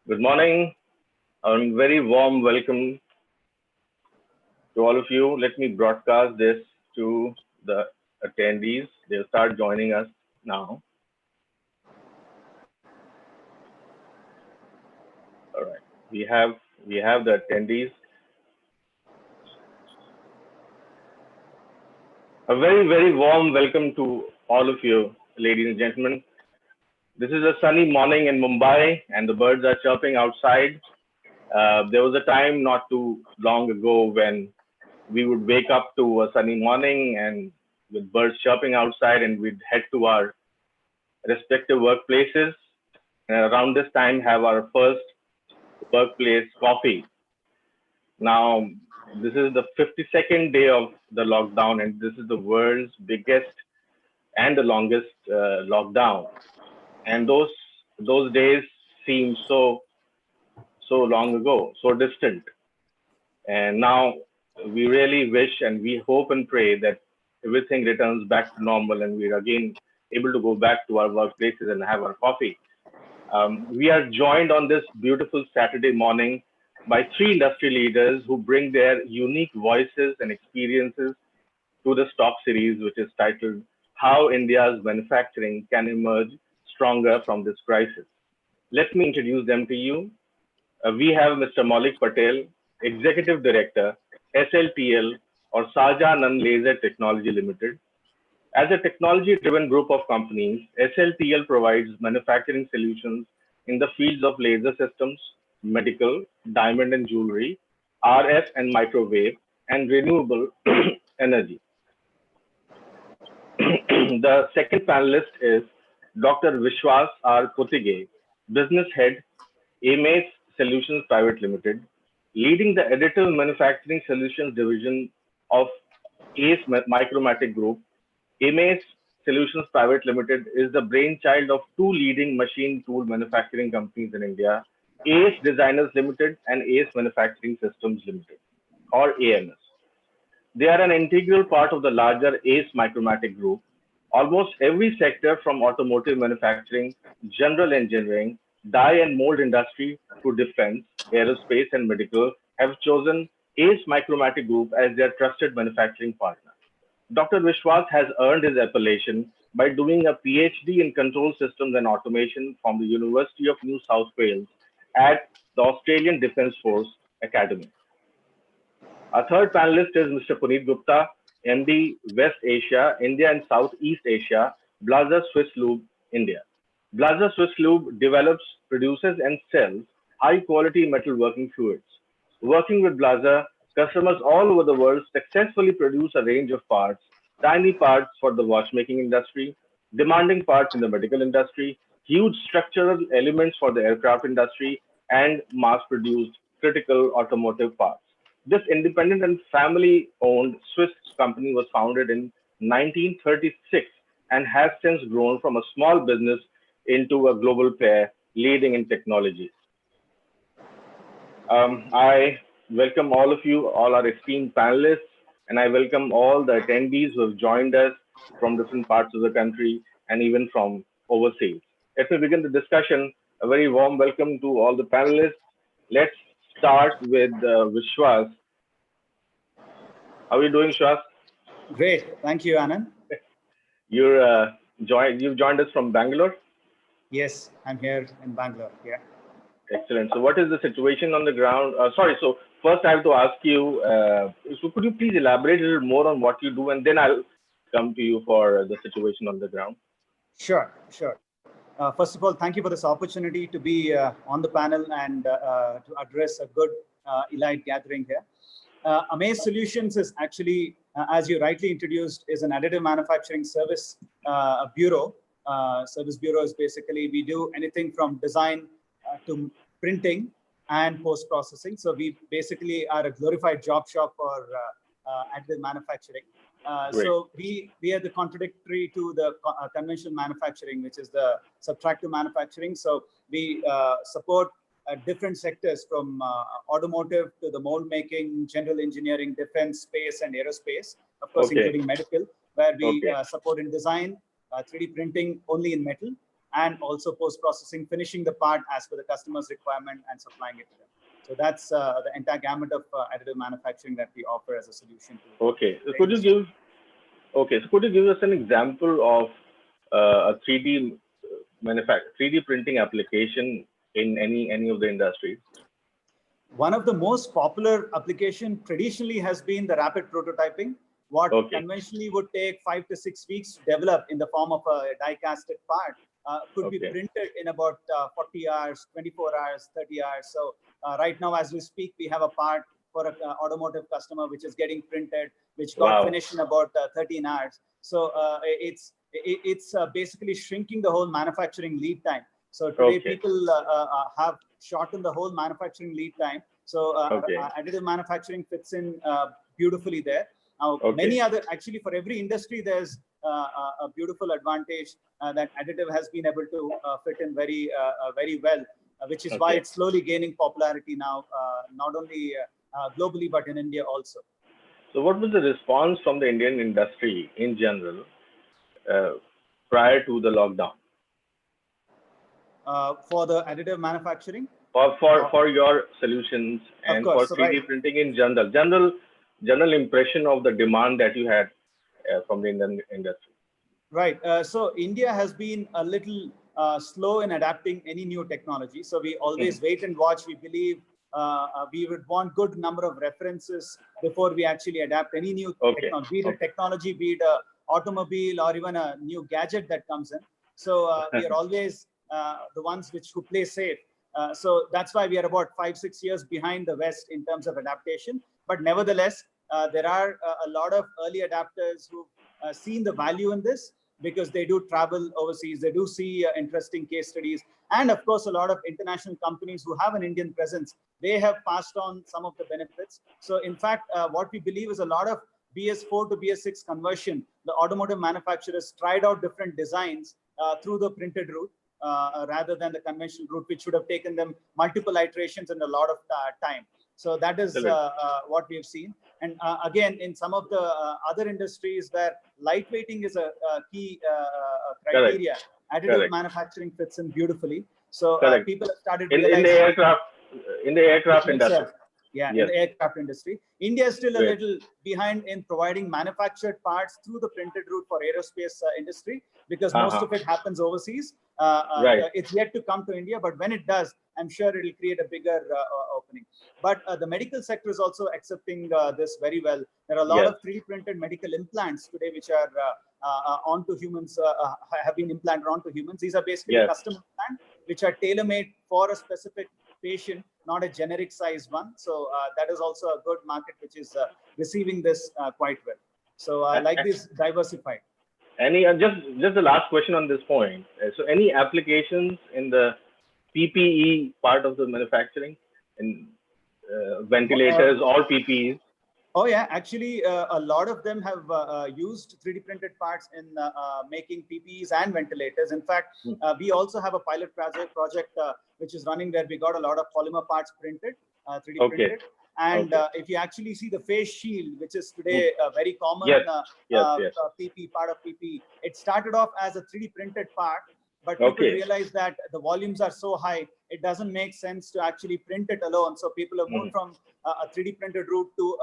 Good morning. A very warm welcome to all of you. Let me broadcast this to the attendees. They'll start joining us now. All right. We have the attendees. A very warm welcome to all of you, ladies and gentlemen. This is a sunny morning in Mumbai, and the birds are chirping outside. There was a time not too long ago when we would wake up to a sunny morning and with birds chirping outside, and we'd head to our respective workplaces. And around this time, have our first workplace coffee. Now, this is the 52nd day of the lockdown, and this is the world's biggest and the longest lockdown. And those days seem so long ago, so distant. And now we really wish and we hope and pray that everything returns back to normal and we're again able to go back to our workplaces and have our coffee. We are joined on this beautiful Saturday morning by three industry leaders who bring their unique voices and experiences to the talk series, which is titled How India's Manufacturing Can Emerge Stronger from This Crisis. Let me introduce them to you. We have Mr. Maulik Patel, Executive Director, SLTL or Saja Laser Technology Limited. As a technology-driven group of companies, SLTL provides manufacturing solutions in the fields of laser systems, medical, diamond and jewelry, RF and microwave, and renewable energy. The second panelist is Dr. Vishwas R Puttige, Business Head, Amace Solutions Private Limited, leading the additive manufacturing solutions division of ACE Micromatic Group. Amace Solutions Private Limited is the brainchild of two leading machine tool manufacturing companies in India, ACE Designers Limited and ACE Manufacturing Systems Limited, or AMS. They are an integral part of the larger ACE Micromatic Group. Almost every sector from automotive manufacturing, general engineering, die and mold industry to defense, aerospace and medical have chosen ACE Micromatic Group as their trusted manufacturing partner. Dr. Vishwas has earned his appellation by doing a PhD in control systems and automation from the University of New South Wales at the Australian Defence Force Academy. Our third panelist is Mr. Punit Gupta, MD, West Asia, India and Southeast Asia, Blaser Swisslube India. Blaser Swisslube develops, produces and sells high-quality metalworking fluids. Working with Blaser, customers all over the world successfully produce a range of parts, tiny parts for the watchmaking industry, demanding parts in the medical industry, huge structural elements for the aircraft industry, and mass-produced critical automotive parts. This independent and family-owned Swiss company was founded in 1936 and has since grown from a small business into a global player leading in technology. I welcome all of you, all our esteemed panelists, and I welcome all the attendees who have joined us from different parts of the country and even from overseas. Let me begin the discussion. A very warm welcome to all the panelists. Let's start with Vishwas. How are you doing, Vishwas? Great, thank you, Anand. You've joined us from Bangalore? Yes, I'm here in Bangalore. Yeah. Excellent. So, what is the situation on the ground? So first I have to ask you. So, could you please elaborate a little more on what you do, and then I'll come to you for the situation on the ground. Sure. First of all, thank you for this opportunity to be on the panel and to address a good elite gathering here. Amace Solutions is actually, as you rightly introduced, is an additive manufacturing service bureau. Service bureau is basically we do anything from design to printing and post-processing. So we basically are a glorified job shop for additive manufacturing. So we are the contradictory to the conventional manufacturing, which is the subtractive manufacturing. So we support different sectors from automotive to the mold making, general engineering, defense, space, and aerospace, of course, including medical, where we support in design, 3D printing only in metal, and also post-processing, finishing the part as per the customer's requirement and supplying it to them. So that's the entire gamut of additive manufacturing that we offer as a solution to. Okay. So could you give us an example of a 3D printing application in any of the industries? One of the most popular application traditionally has been the rapid prototyping. What conventionally would take 5 to 6 weeks to develop in the form of a die-casted part could be printed in about 40 hours, 24 hours, 30 hours. So right now, as we speak, we have a part for an automotive customer which is getting printed, which got finished in about 13 hours. So it's basically shrinking the whole manufacturing lead time. So today people have shortened the whole manufacturing lead time. So additive manufacturing fits in beautifully there. Now, many other, actually for every industry, there's a beautiful advantage that additive has been able to fit in very well, which is why it's slowly gaining popularity now, not only globally, but in India also. So what was the response from the Indian industry in general prior to the lockdown? For the additive manufacturing? For your solutions and for 3D printing in general impression of the demand that you had from the Indian industry. Right. So India has been a little slow in adapting any new technology. So we always wait and watch. We believe we would want good number of references before we actually adapt any new technology, be it a technology, be it a automobile or even a new gadget that comes in. So we are always the ones who play safe. So that's why we are about 5-6 years behind the West in terms of adaptation. But nevertheless, there are a lot of early adapters who've seen the value in this because they do travel overseas. They do see interesting case studies. And of course, a lot of international companies who have an Indian presence, they have passed on some of the benefits. So in fact, what we believe is a lot of BS4 to BS6 conversion. The automotive manufacturers tried out different designs through the printed route. Rather than the conventional route, which would have taken them multiple iterations and a lot of time. So that is what we have seen. And again, in some of the other industries where lightweighting is a key criteria, additive manufacturing fits in beautifully. So people have started in the aircraft industry. In the aircraft industry. India is still a little behind in providing manufactured parts through the printed route for aerospace industry because most of it happens overseas. It's yet to come to India, but when it does, I'm sure it will create a bigger opening. But the medical sector is also accepting this very well. There are a lot of 3D printed medical implants today, which are onto humans, have been implanted onto humans. These are basically custom implants, which are tailor-made for a specific patient, not a generic size one. So that is also a good market, which is receiving this quite well. So I like this diversified. Any just the last question on this point. So any applications in the PPE part of the manufacturing, in ventilators or PPEs? Oh yeah, actually a lot of them have used 3D printed parts in making PPEs and ventilators. In fact, we also have a pilot project which is running where we got a lot of polymer parts printed, 3D printed. And if you actually see the face shield, which is today a very common PP, part of PP, it started off as a 3D printed part, but people realize that the volumes are so high, it doesn't make sense to actually print it alone. So people have moved from a 3D printed route to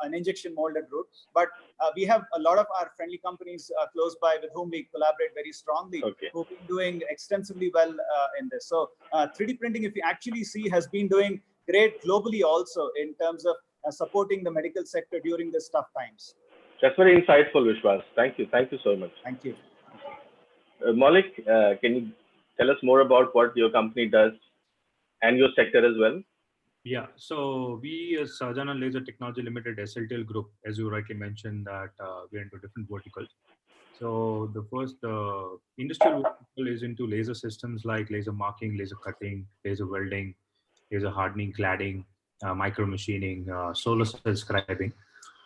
an injection molded route. But we have a lot of our friendly companies close by with whom we collaborate very strongly, who've been doing extensively well in this. So 3D printing, if you actually see, has been doing great globally also in terms of supporting the medical sector during these tough times. That's very insightful, Vishwas. Thank you. Thank you so much. Thank you. Maulik, can you tell us more about what your company does and your sector as well? Yeah, so we as Sarjana Laser Technology Limited, SLTL Group, as you rightly mentioned, that we're into different verticals. So the first industrial vertical is into laser systems like laser marking, laser cutting, laser welding, laser hardening, cladding, micro machining, solar cell scribing.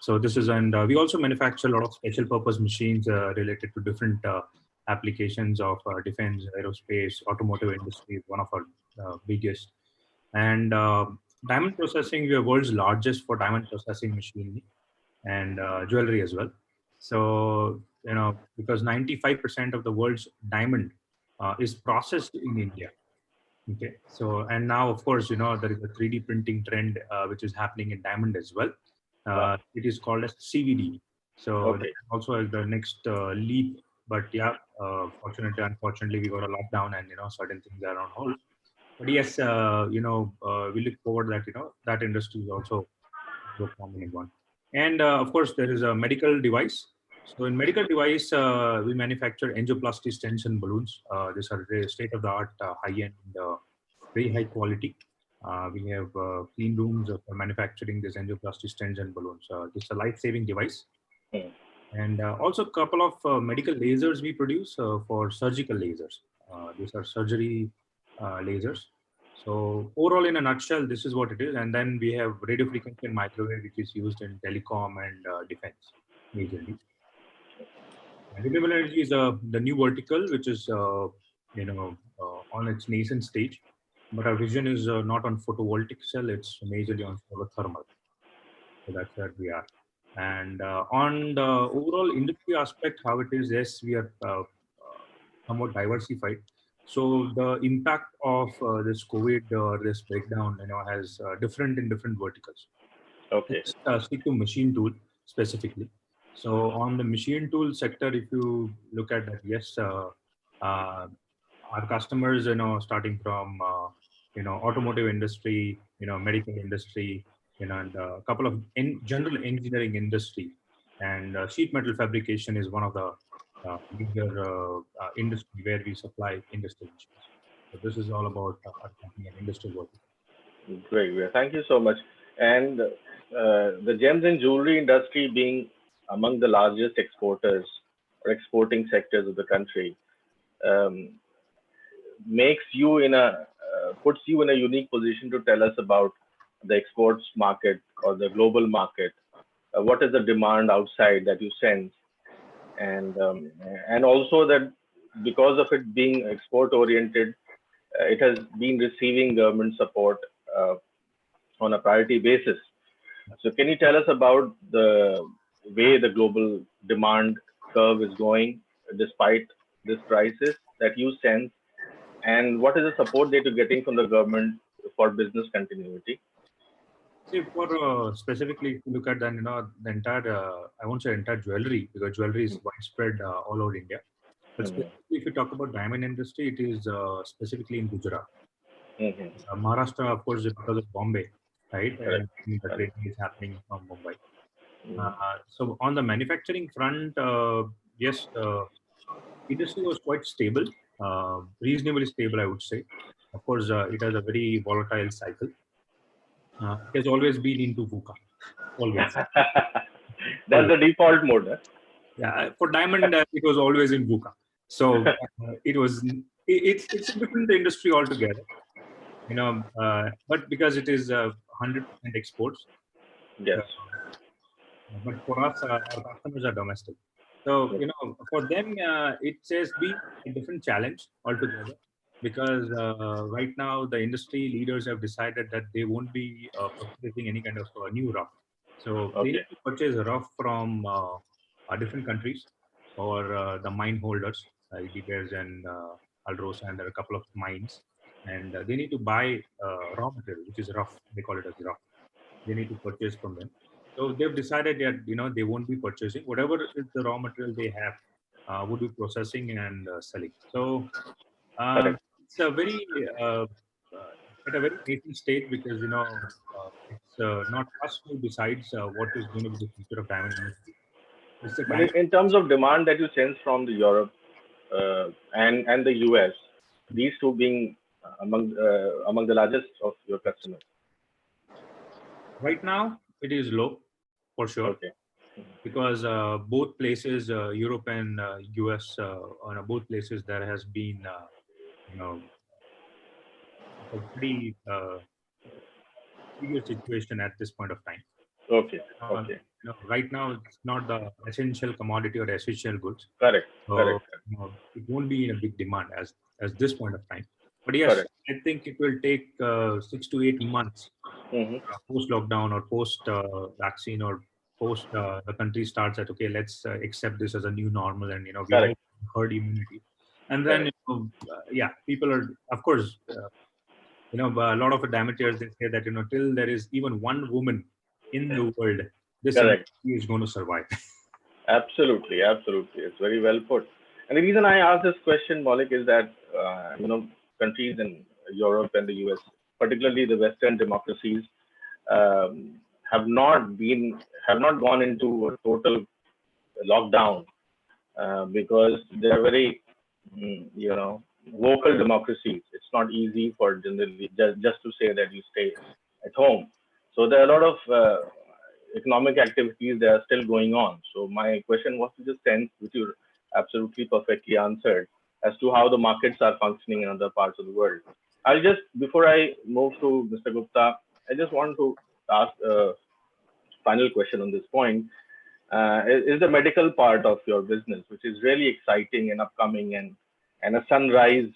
So this is, and we also manufacture a lot of special purpose machines related to different applications of defense, aerospace, automotive industry is one of our biggest. And diamond processing, we are world's largest for diamond processing machinery and jewelry as well. So, you know, because 95% of the world's diamond is processed in India. Okay, so and now of course there is a 3D printing trend which is happening in diamond as well. It is called as CVD. So that also is the next leap. But yeah, unfortunately, we got a lockdown and certain things are on hold. But yes, we look forward that that industry is also a prominent one. And of course, there is a medical device. So in medical device, we manufacture angioplasty stents and balloons. These are state-of-the-art, high-end, very high quality. We have clean rooms for manufacturing these angioplasty stents and balloons. This is a life-saving device. And also a couple of medical lasers we produce for surgical lasers. These are surgery lasers. So overall, in a nutshell, this is what it is. And then we have radio frequency and microwave, which is used in telecom and defense majorly. Renewable energy is the new vertical, which is on its nascent stage. But our vision is not on photovoltaic cell; it's majorly on solar thermal. So that's where we are. And on the overall industry aspect, how it is, yes, we are somewhat diversified. So the impact of this COVID or this breakdown, has different in different verticals. Okay. Let's stick to machine tool specifically. So on the machine tool sector, if you look at that, yes, our customers, starting from automotive industry, medical industry, and a couple of general engineering industry, and sheet metal fabrication is one of the major industry where we supply industrial machines. So this is all about our company and industrial work. Great. Thank you so much. And the gems and jewelry industry being among the largest exporters or exporting sectors of the country, um, makes you puts you in a unique position to tell us about the exports market or the global market. What is the demand outside that you sense, and also that because of it being export oriented, it has been receiving government support on a priority basis. So can you tell us about the way the global demand curve is going despite this crisis that you sense, and what is the support that you're getting from the government for business continuity? See, for specifically, if you look at then, the entire, I won't say entire jewelry, because jewelry is widespread all over India. But specifically, if you talk about diamond industry, it is specifically in Gujarat. Maharashtra, of course, because of Bombay, right? Correct. And the trading is happening from Mumbai. So on the manufacturing front, yes, industry was quite stable, reasonably stable, I would say. Of course, it has a very volatile cycle. It has always been into VUCA, always. That's the default mode. Huh? Yeah, for diamond, it was always in VUCA. So it's a different industry altogether, but because it is 100% exports. Yes. But for us, our customers are domestic. So, for them, it says be a different challenge altogether, because right now the industry leaders have decided that they won't be purchasing any kind of new rough. So they need to purchase rough from different countries or the mine holders, like De Beers and Alrosa, and there are a couple of mines. And they need to buy raw material, which is rough. They call it as rough. They need to purchase from them. So they've decided that they won't be purchasing whatever is the raw material they have, would be processing and selling. So it's a very at a very nascent stage, because it's not us who decides what is going to be the future of diamond industry. It's the But diamond. in terms of demand that you sense from the Europe and the US, these two being among the largest of your customers. Right now, it is low, for sure. Okay. Because both places, Europe and US, on both places, there has been, a pretty serious situation at this point of time. Okay. Right now, it's not the essential commodity or essential goods. Correct. So, Correct. it won't be in a big demand as this point of time. But yes, Correct. I think it will take 6 to 8 months post lockdown or post vaccine or post the country starts at, okay, let's accept this as a new normal, and we all herd immunity. And then, yeah, people are, of course, a lot of diameters, they say that, till there is even one woman in the world, this Correct. industry is going to survive. Absolutely, absolutely. It's very well put. And the reason I asked this question, Maulik, is that countries in Europe and the US, particularly the Western democracies, um, have not gone into a total lockdown because they are very, vocal democracies. It's not easy for generally just to say that you stay at home. So there are a lot of economic activities that are still going on. So my question was to just sense, which you absolutely perfectly answered, as to how the markets are functioning in other parts of the world. I'll just, before I move to Mr. Gupta, I just want to ask a final question on this point. Is the medical part of your business, which is really exciting and upcoming and a sunrise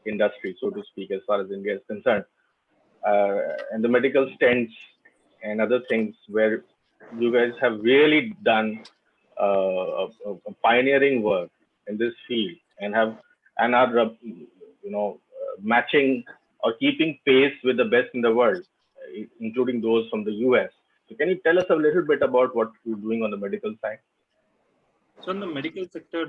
industry, so to speak, as far as India is concerned, and the medical stents and other things where you guys have really done a pioneering work in this field and are matching or keeping pace with the best in the world, including those from the US. So can you tell us a little bit about what you're doing on the medical side? So in the medical sector,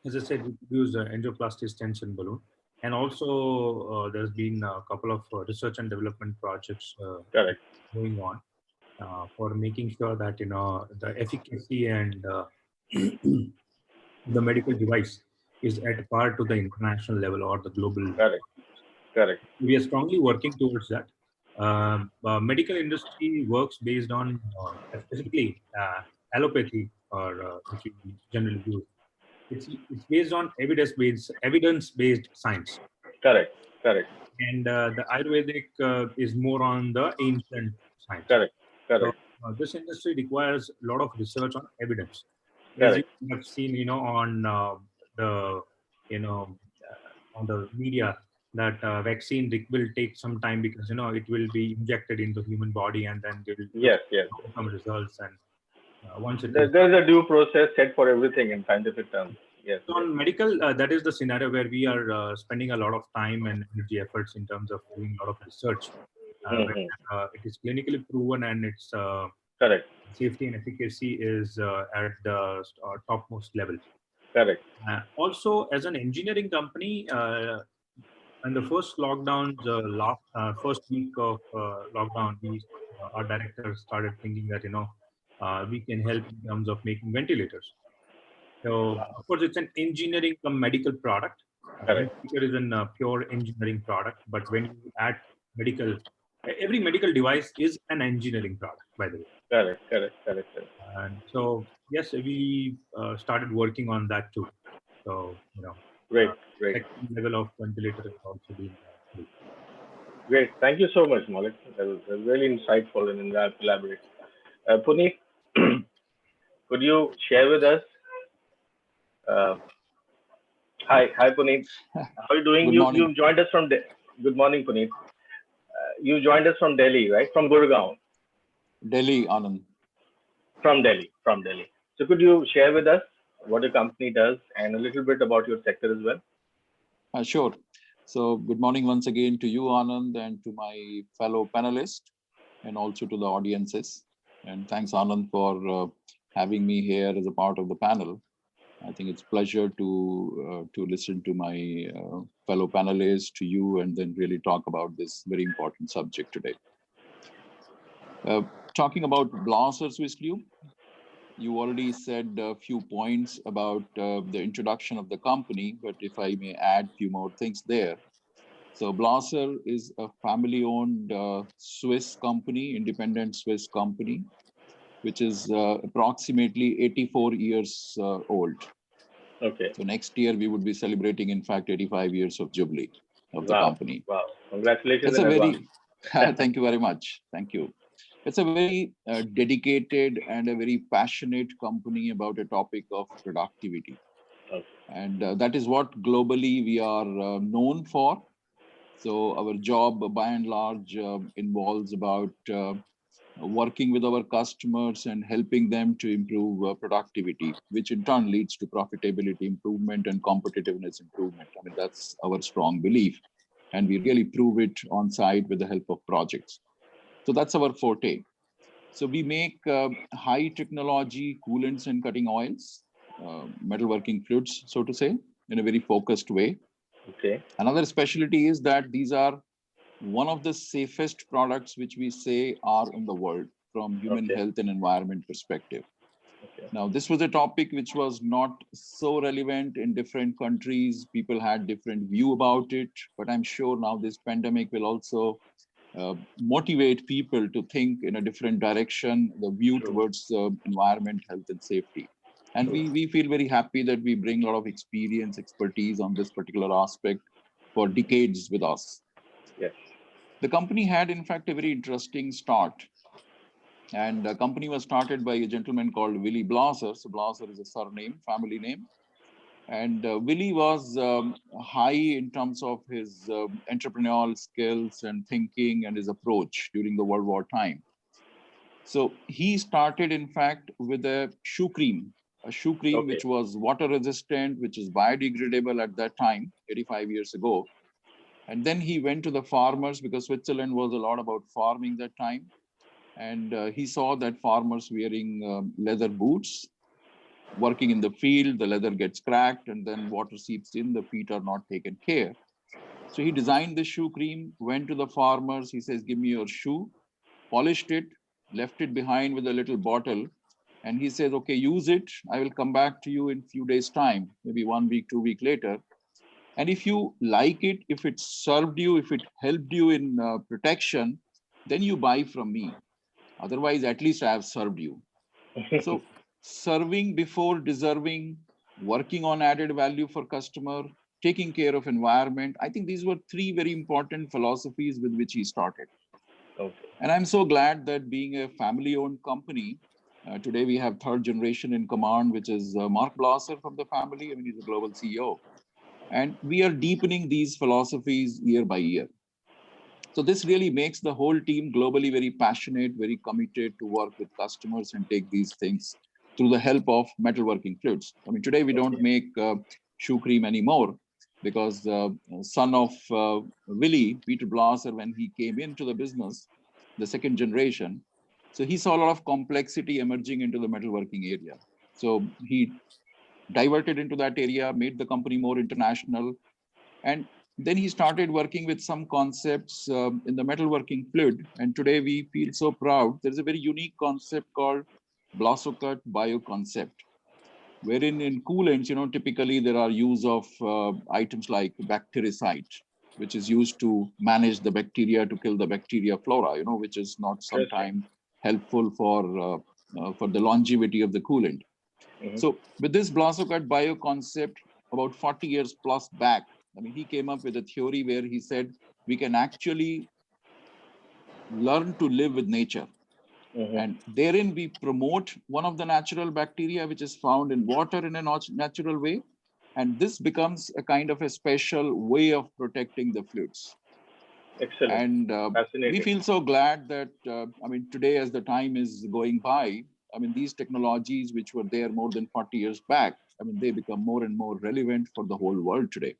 as I said, we produce angioplasty stents and balloon. And also, there's been a couple of research and development projects Correct. going on for making sure that the efficacy and the medical device is at par to the international level or the global. Correct. Correct. We are strongly working towards that. Medical industry works based on specifically allopathy, or which we generally use. It's based on evidence-based science. Correct. Correct. And the Ayurvedic is more on the ancient science. Correct. Correct. So this industry requires a lot of research on evidence. As Correct. you have seen, on the on the media, that vaccine will take some time because it will be injected into human body and then they will Yes. Yes. some results, and once it is There's a due process set for everything in scientific terms. Yes. so on medical, that is the scenario where we are spending a lot of time and energy efforts in terms of doing a lot of research. Where, it is clinically proven and its Correct. safety and efficacy is at the topmost level. Correct. Also, as an engineering company, in the first lockdown, first week of lockdown, our director started thinking that we can help in terms of making ventilators. So of course, it's an engineering come medical product. Ventilator is a pure engineering product, but when you add medical, every medical device is an engineering product, by the way. Correct. Correct. Correct. Correct. And so yes, we started working on that too. So Great. Great. second level of ventilator is also being Great. Thank you so much, Maulik. That was really insightful and elaborate. Puneet, could you share with us? Hi, Puneet. How are you doing? You've joined us from. Good morning, Puneet. You joined us from Delhi, right? From Gurgaon. Delhi, Anand. From Delhi. So could you share with us what your company does and a little bit about your sector as well? Sure. So good morning once again to you, Anand, and to my fellow panelists, and also to the audiences. And thanks, Anand, for having me here as a part of the panel. I think it's a pleasure to listen to my fellow panelists, to you, and then really talk about this very important subject today. Talking about Blaser Swisslube, you already said a few points about the introduction of the company, but if I may add a few more things there. So Blaser is a family-owned Swiss company, independent Swiss company, which is approximately 84 years old. Okay. So next year we would be celebrating, in fact, 85 years of jubilee of the company. Wow! Congratulations! It's a very thank you very much. Thank you. It's a very dedicated and a very passionate company about a topic of productivity, and that is what globally we are known for. So our job, by and large, involves about working with our customers and helping them to improve productivity, which in turn leads to profitability improvement and competitiveness improvement. I mean, that's our strong belief. And we really prove it on site with the help of projects. So that's our forte. So we make high technology coolants and cutting oils, metalworking fluids, so to say, in a very focused way. Okay. Another specialty is that these are one of the safest products which we say are in the world from human health and environment perspective. Okay. Now, this was a topic which was not so relevant in different countries. People had different view about it, but I'm sure now this pandemic will also motivate people to think in a different direction, the view towards environment, health, and safety. And we feel very happy that we bring a lot of experience, expertise on this particular aspect for decades with us. Yes. The company had, in fact, a very interesting start. And the company was started by a gentleman called Willy Blaser. So Blaser is a surname, family name. And Willy was high in terms of his entrepreneurial skills and thinking and his approach during the World War time. So he started, in fact, with a shoe cream which was water resistant, which is biodegradable at that time, 85 years ago. And then he went to the farmers because Switzerland was a lot about farming that time. And he saw that farmers wearing leather boots, working in the field, the leather gets cracked and then water seeps in, the feet are not taken care. So he designed the shoe cream, went to the farmers, he says, give me your shoe, polished it, left it behind with a little bottle. And he says, okay, use it. I will come back to you in a few days' time, maybe 1 week, 2 weeks later. And if you like it, if it served you, if it helped you in protection, then you buy from me. Otherwise, at least I have served you. So serving before deserving, working on added value for customer, taking care of environment. I think these were 3 very important philosophies with which he started. Okay. And I'm so glad that being a family-owned company, today we have 3rd generation in command, which is Mark Blaser from the family. I mean, he's a global CEO. And we are deepening these philosophies year by year. So this really makes the whole team globally very passionate, very committed to work with customers and take these things through the help of metalworking fluids. I mean, today we don't make shoe cream anymore because son of Willy, Peter Blaser, when he came into the business, the 2nd generation, so he saw a lot of complexity emerging into the metalworking area. So he diverted into that area, made the company more international. And then he started working with some concepts in the metalworking fluid. And today we feel so proud. There's a very unique concept called Blaser bio concept, wherein in coolants, typically there are use of items like bactericide, which is used to manage the bacteria, to kill the bacteria flora, which is not sometimes helpful for the longevity of the coolant. So with this Blaser bio concept, about 40 years plus back, I mean, he came up with a theory where he said we can actually learn to live with nature. And therein we promote one of the natural bacteria which is found in water in a natural way. And this becomes a kind of a special way of protecting the fluids. Excellent. And Fascinating. we feel so glad that, I mean, today as the time is going by, I mean, these technologies which were there more than 40 years back, I mean, they become more and more relevant for the whole world today.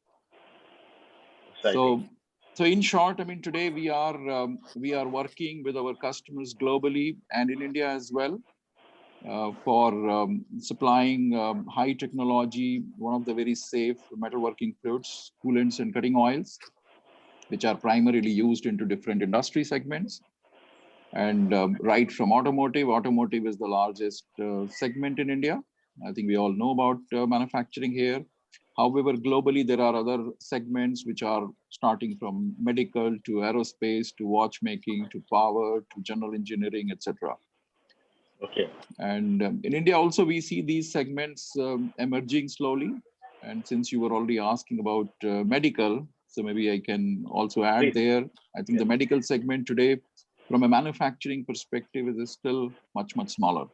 Exciting. So in short, I mean, today we are working with our customers globally and in India as well for supplying high technology, one of the very safe metalworking fluids, coolants and cutting oils, which are primarily used into different industry segments. And right from automotive is the largest segment in India. I think we all know about manufacturing here. However, globally, there are other segments which are starting from medical to aerospace to watchmaking to power to general engineering, etc. Okay. And in India also, we see these segments emerging slowly. And since you were already asking about medical, so maybe I can also add there. I think the medical segment today, from a manufacturing perspective, is still much, much smaller.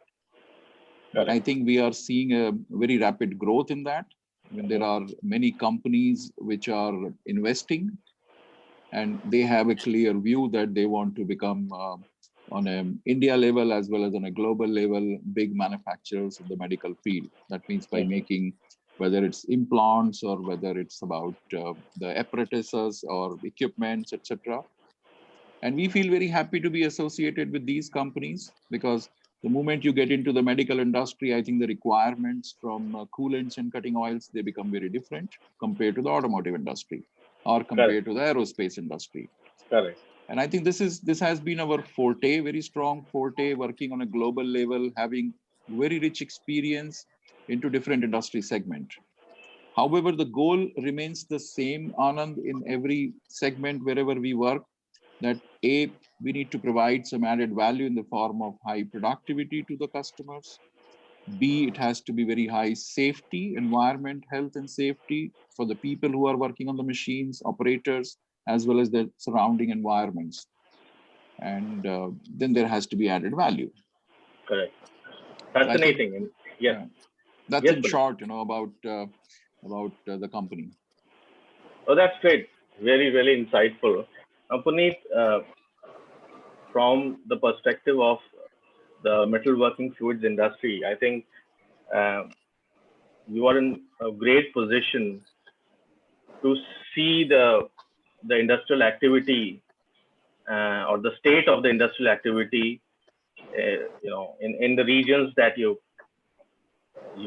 But I think we are seeing a very rapid growth in that. I mean, there are many companies which are investing and they have a clear view that they want to become on an India level as well as on a global level, big manufacturers in the medical field. That means by making, whether it's implants or whether it's about the apparatuses or equipments, etc. And we feel very happy to be associated with these companies, because the moment you get into the medical industry, I think the requirements from coolants and cutting oils, they become very different compared to the automotive industry or compared to the aerospace industry. Correct. And I think this has been our forte, very strong forte, working on a global level, having very rich experience into different industry segment. However, the goal remains the same, Anand, in every segment wherever we work, that A, we need to provide some added value in the form of high productivity to the customers. B, it has to be very high safety, environment, health and safety for the people who are working on the machines, operators, as well as the surrounding environments. And then there has to be added value. Correct. Fascinating. Think, yes. Yeah, that's in short, about the company. Oh, that's great. Very, very insightful. Punit, from the perspective of the metalworking fluids industry, I think you are in a great position to see the industrial activity or the state of the industrial activity, in the regions that you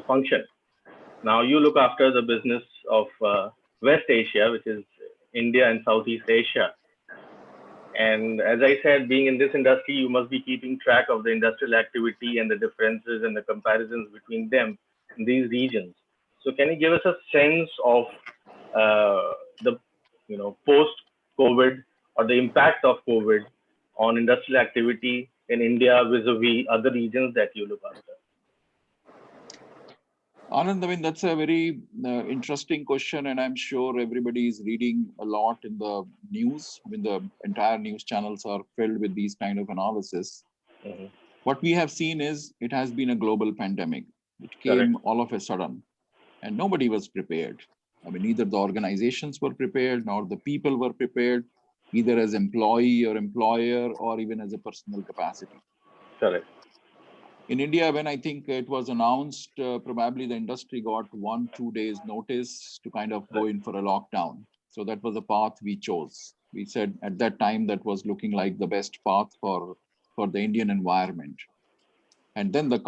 function. Now you look after the business of West Asia, which is India and Southeast Asia. And as I said, being in this industry, you must be keeping track of the industrial activity and the differences and the comparisons between them in these regions. So can you give us a sense of the post-COVID or the impact of COVID on industrial activity in India vis-a-vis other regions that you look after? Anand, I mean, that's a very interesting question, and I'm sure everybody is reading a lot in the news. I mean, the entire news channels are filled with these kind of analysis. What we have seen is it has been a global pandemic. It came all of a sudden, and nobody was prepared. I mean, neither the organizations were prepared, nor the people were prepared, either as employee or employer, or even as a personal capacity. Correct. In India, when I think it was announced, probably the industry got 1-2 days notice to kind of go in for a lockdown. So that was the path we chose. We said at that time that was looking like the best path for the Indian environment. And then the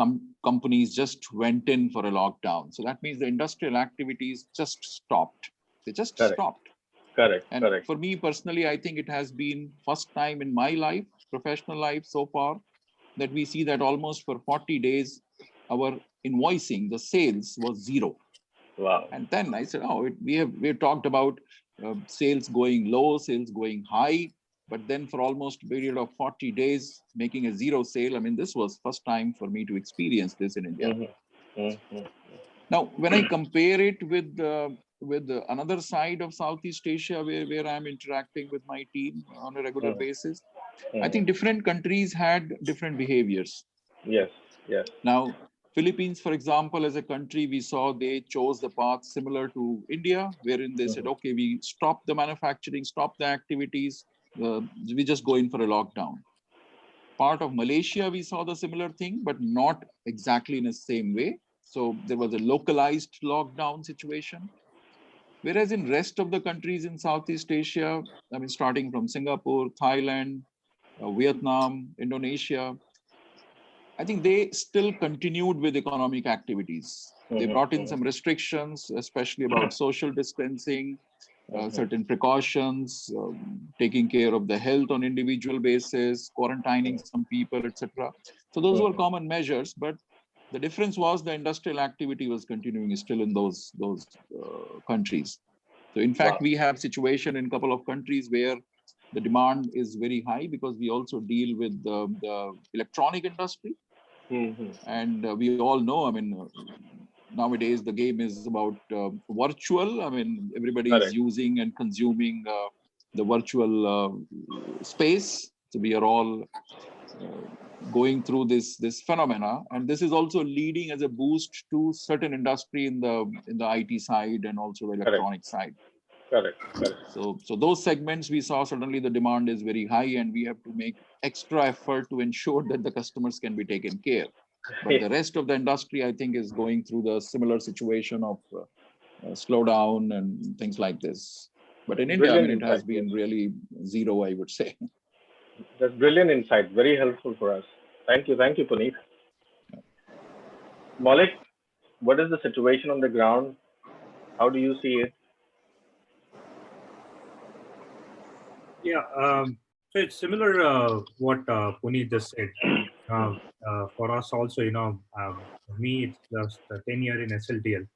companies just went in for a lockdown. So that means the industrial activities just stopped. They just stopped. Correct. And for me personally, I think it has been first time in my life, professional life so far, that we see that almost for 40 days, our invoicing, the sales was zero. Wow. And then I said, we have talked about sales going low, sales going high, but then for almost a period of 40 days, making a zero sale. I mean, this was first time for me to experience this in India. Now, when I compare it with another side of Southeast Asia, where I'm interacting with my team on a regular basis, I think different countries had different behaviors. Yes. Now, Philippines, for example, as a country, we saw they chose the path similar to India, wherein they said, okay, we stop the manufacturing, stop the activities, we just go in for a lockdown. Part of Malaysia, we saw the similar thing, but not exactly in the same way. So there was a localized lockdown situation. Whereas in rest of the countries in Southeast Asia, I mean, starting from Singapore, Thailand, Vietnam, Indonesia, I think they still continued with economic activities. They brought in some restrictions, especially about social distancing, certain precautions, taking care of the health on individual basis, quarantining some people, etc. So those were common measures, but the difference was the industrial activity was continuing still in those countries. So in fact, we have situation in a couple of countries where the demand is very high, because we also deal with the electronic industry. And we all know, I mean, nowadays the game is about virtual. I mean, everybody is using and consuming the virtual space. So we are all going through this phenomena, and this is also leading as a boost to certain industry in the IT side and also the electronic side. Correct. Correct. So those segments we saw suddenly the demand is very high, and we have to make extra effort to ensure that the customers can be taken care. But the rest of the industry, I think, is going through the similar situation of slowdown and things like this. But in India, I mean, it has been really zero, I would say. That's brilliant insight. Very helpful for us. Thank you, Puneet. Maulik, what is the situation on the ground? How do you see it? Yeah, so it's similar what Puneet just said. For us also, for me, it's just the 10 year in SLTL.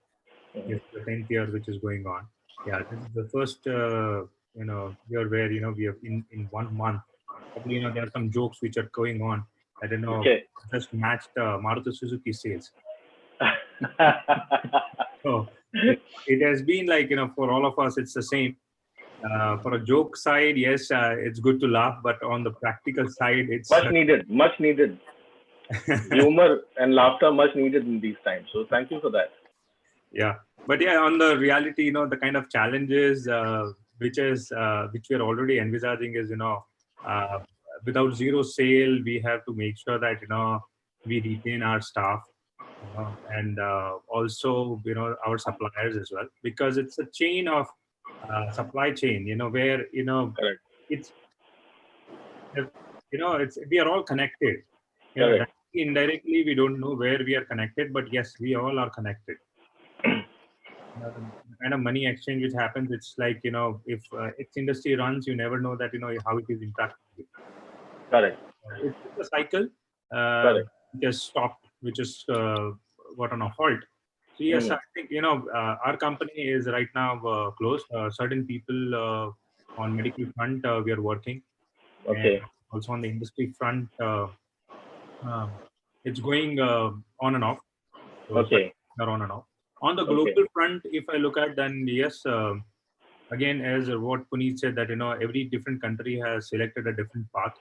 It's the 10th year which is going on. Yeah, this is the first year where we have in 1 month. Probably there are some jokes which are going on. I don't know. Okay. Just matched Maruti Suzuki sales. So it has been like for all of us, it's the same. For a joke side, yes, it's good to laugh, but on the practical side, it's much needed. Humor and laughter much needed in these times. So thank you for that. Yeah, but yeah, on the reality, the kind of challenges which we are already envisaging is without zero sale, we have to make sure that we retain our staff, and also our suppliers as well, because it's a chain of supply chain, where Correct. it's we are all connected. Correct. Indirectly, we don't know where we are connected, but yes, we all are connected. The kind of money exchange which happens, it's like if its industry runs, you never know that how it is interacting. Correct. It's a cycle. Just stopped, which is got on a halt. So yes, I think our company is right now closed. Certain people on medical front we are working. Okay. And also on the industry front, it's going on and off. So okay. On and off. On the global front, if I look at, then yes, again, as what Puneet said, that every different country has selected a different path.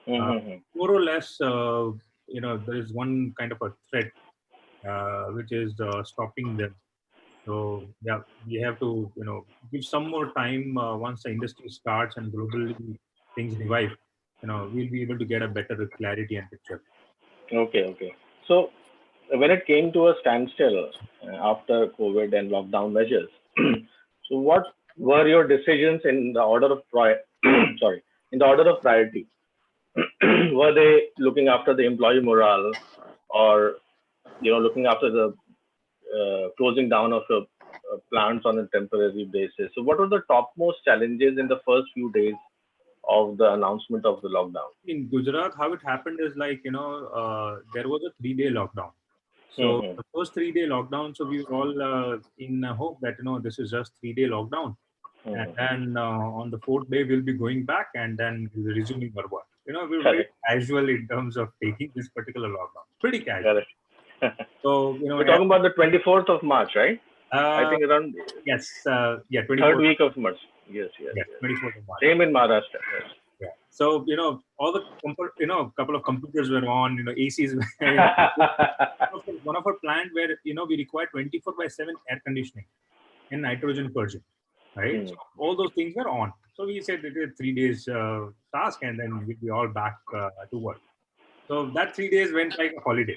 More or less, there is one kind of a threat which is stopping them. So yeah, we have to give some more time. Once the industry starts and globally things revive, we'll be able to get a better clarity and picture. Okay. So when it came to a standstill after COVID and lockdown measures, so what were your decisions in the order of in the order of priority? Were they looking after the employee morale, or looking after the closing down of the plants on a temporary basis? So what were the topmost challenges in the first few days of the announcement of the lockdown? In Gujarat, how it happened is like, there was a 3-day lockdown. So the first 3-day lockdown, so we were all in hope that, this is just 3-day lockdown. And then on the 4th day, we'll be going back and then we'll be resuming our work. We're very casual in terms of taking this particular lockdown. Pretty casual. So, we're talking about the 24th of March, right? I think around. Yes. Yeah. 24th. Third week of March. Yes. 24th of March. Same in Maharashtra. Yes. Yeah. So, all the, couple of computers were on, ACs were one of our plant where, we require 24/7 air conditioning and nitrogen purging, right? So all those things were on. So we said it is 3 days task, and then we'll be all back to work. So that 3 days went like a holiday.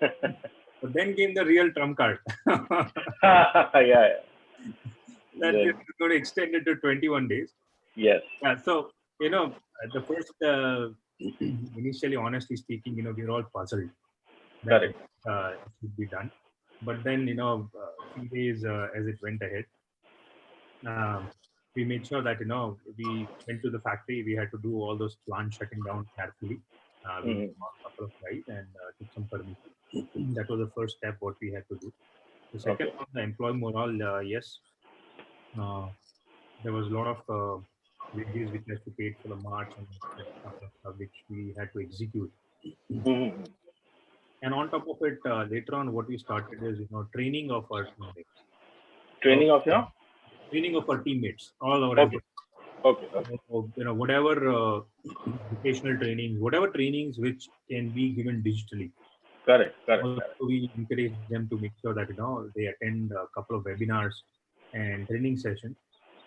But then came the real trump card. Yeah. That is going to extend it to 21 days. Yes. So, the first, initially, honestly speaking, we were all puzzled that it should be done. But then, 3 days as it went ahead, we made sure that, we went to the factory. We had to do all those plants shutting down carefully. We took a couple of guys and took some permission. That was the first step what we had to do. The second one, the employee morale, yes. There was a lot of wages which has to be paid for the March and stuff which we had to execute. And on top of it, later on, what we started is training of our teammates. Training of your? Training of our teammates, all our employees. So, whatever vocational training, whatever trainings which can be given digitally. Correct. So we encourage them to make sure that they attend a couple of webinars and training sessions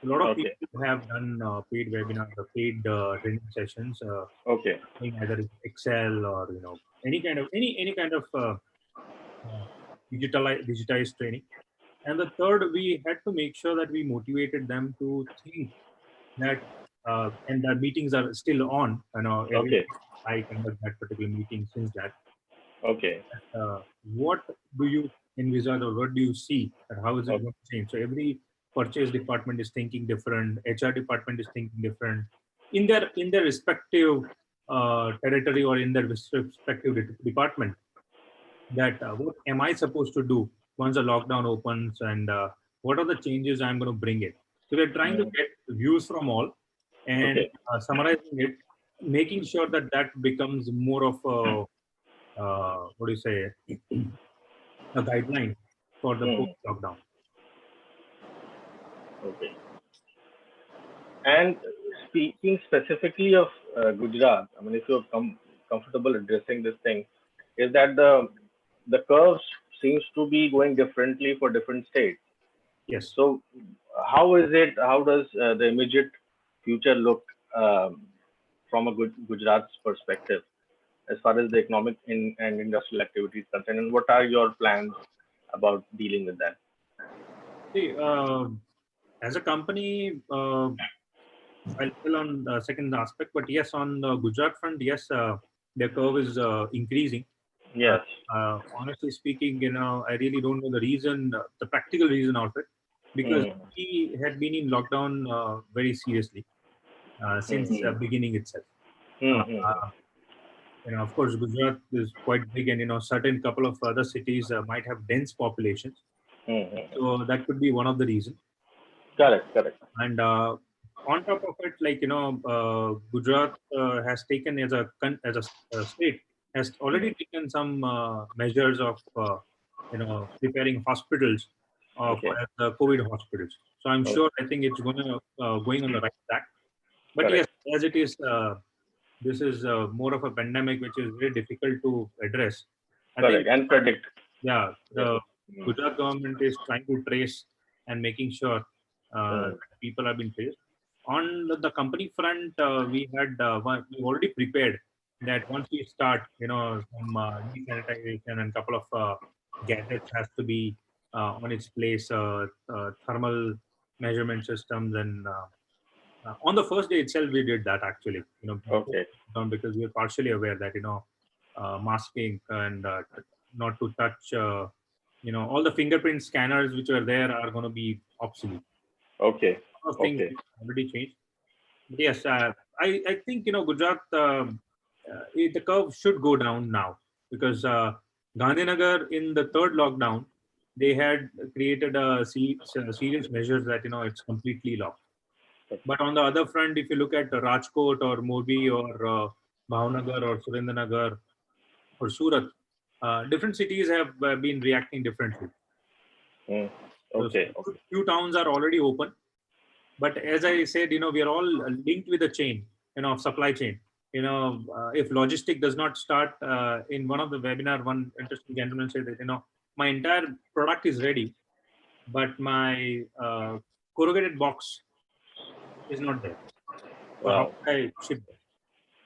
A lot of Okay. people have done paid webinars or paid training sessions, Okay. either Excel or any kind of digitized training. And the third, we had to make sure that we motivated them to think that, and the meetings are still on. Every Okay. I conduct that particular meeting since that. Okay. What do you envisage or what do you see and how is it Okay. going to change? So every purchase department is thinking different, HR department is thinking different in their respective territory or in their respective department. That what am I supposed to do once the lockdown opens, and what are the changes I'm going to bring it. So we're trying to get views from all and Okay. summarizing it, making sure that that becomes more of a what do you say, a guideline for the post lockdown. Okay. And speaking specifically of Gujarat, I mean, if you're comfortable addressing this thing, is that the curves seems to be going differently for different states. Yes. So how is it? How does the immediate future look from a Gujarat's perspective, as far as the economic and industrial activities concerned? And what are your plans about dealing with that? See, as a company, I'll still on the second aspect, but yes, on the Gujarat front, yes, the curve is increasing. Yes. Honestly speaking, I really don't know the reason, the practical reason of it, because we had been in lockdown very seriously since beginning itself. Of course, Gujarat is quite big, and certain couple of other cities might have dense populations, so that could be one of the reasons. Correct. Correct. And on top of it, Gujarat has taken as a state has already taken some measures of preparing hospitals Okay. for the COVID hospitals. So I'm sure I think it's going on the right track. But yes, Correct. as it is, this is more of a pandemic which is very difficult to address. I think, Correct. And predict. yeah, the Gujarat government is trying to trace and making sure that people have been traced. On the company front, we already prepared that once we start, some desanitization and couple of gadgets has to be on its place, thermal measurement systems, and on the first day itself we did that actually. Okay. Because we were partially aware that masking and not to touch. All the fingerprint scanners which are there are going to be obsolete. Okay. A lot of things Okay. already changed. But yes, I think Gujarat, the curve should go down now because Gandhinagar in the third lockdown they had created a serious measures that it's completely locked. But on the other front, if you look at Rajkot or Morbi or Bhavnagar or Surendranagar or Surat, different cities have been reacting differently. Okay. So few towns are already open, but as I said, we are all linked with the chain, of supply chain. If logistic does not start, in one of the webinar, one interesting gentleman said that my entire product is ready, but my corrugated box is not there. So how Wow. can I ship that?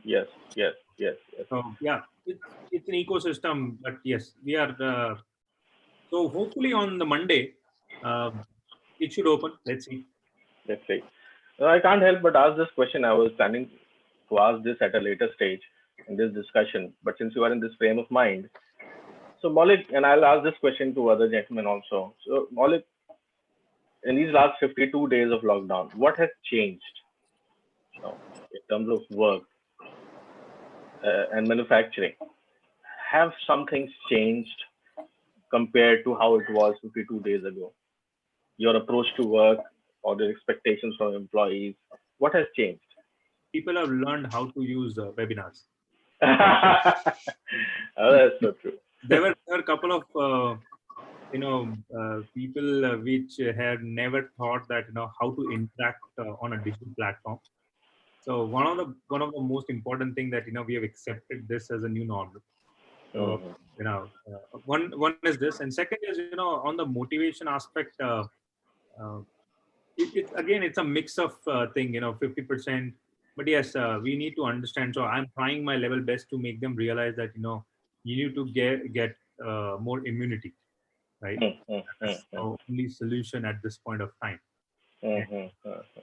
Yes. Yes. Yes. Yes. So yeah, it's an ecosystem, but yes, we are. So hopefully on the Monday, it should open. Let's see. Let's see. I can't help but ask this question. I was planning to ask this at a later stage in this discussion, but since you are in this frame of mind, so Maulik, and I'll ask this question to other gentlemen also. So Maulik, in these last 52 days of lockdown, what has changed, in terms of work and manufacturing? Have some things changed compared to how it was 52 days ago? Your approach to work or the expectations from employees, what has changed? People have learned how to use webinars. Oh, that's so true. There were a couple of people which had never thought that how to interact on a digital platform. So one of the most important thing that we have accepted this as a new normal. So one is this, and second is on the motivation aspect. Again, it's a mix of thing, 50%. But yes, we need to understand. So I'm trying my level best to make them realize that, you need to get more immunity, right? That's the only solution at this point of time. And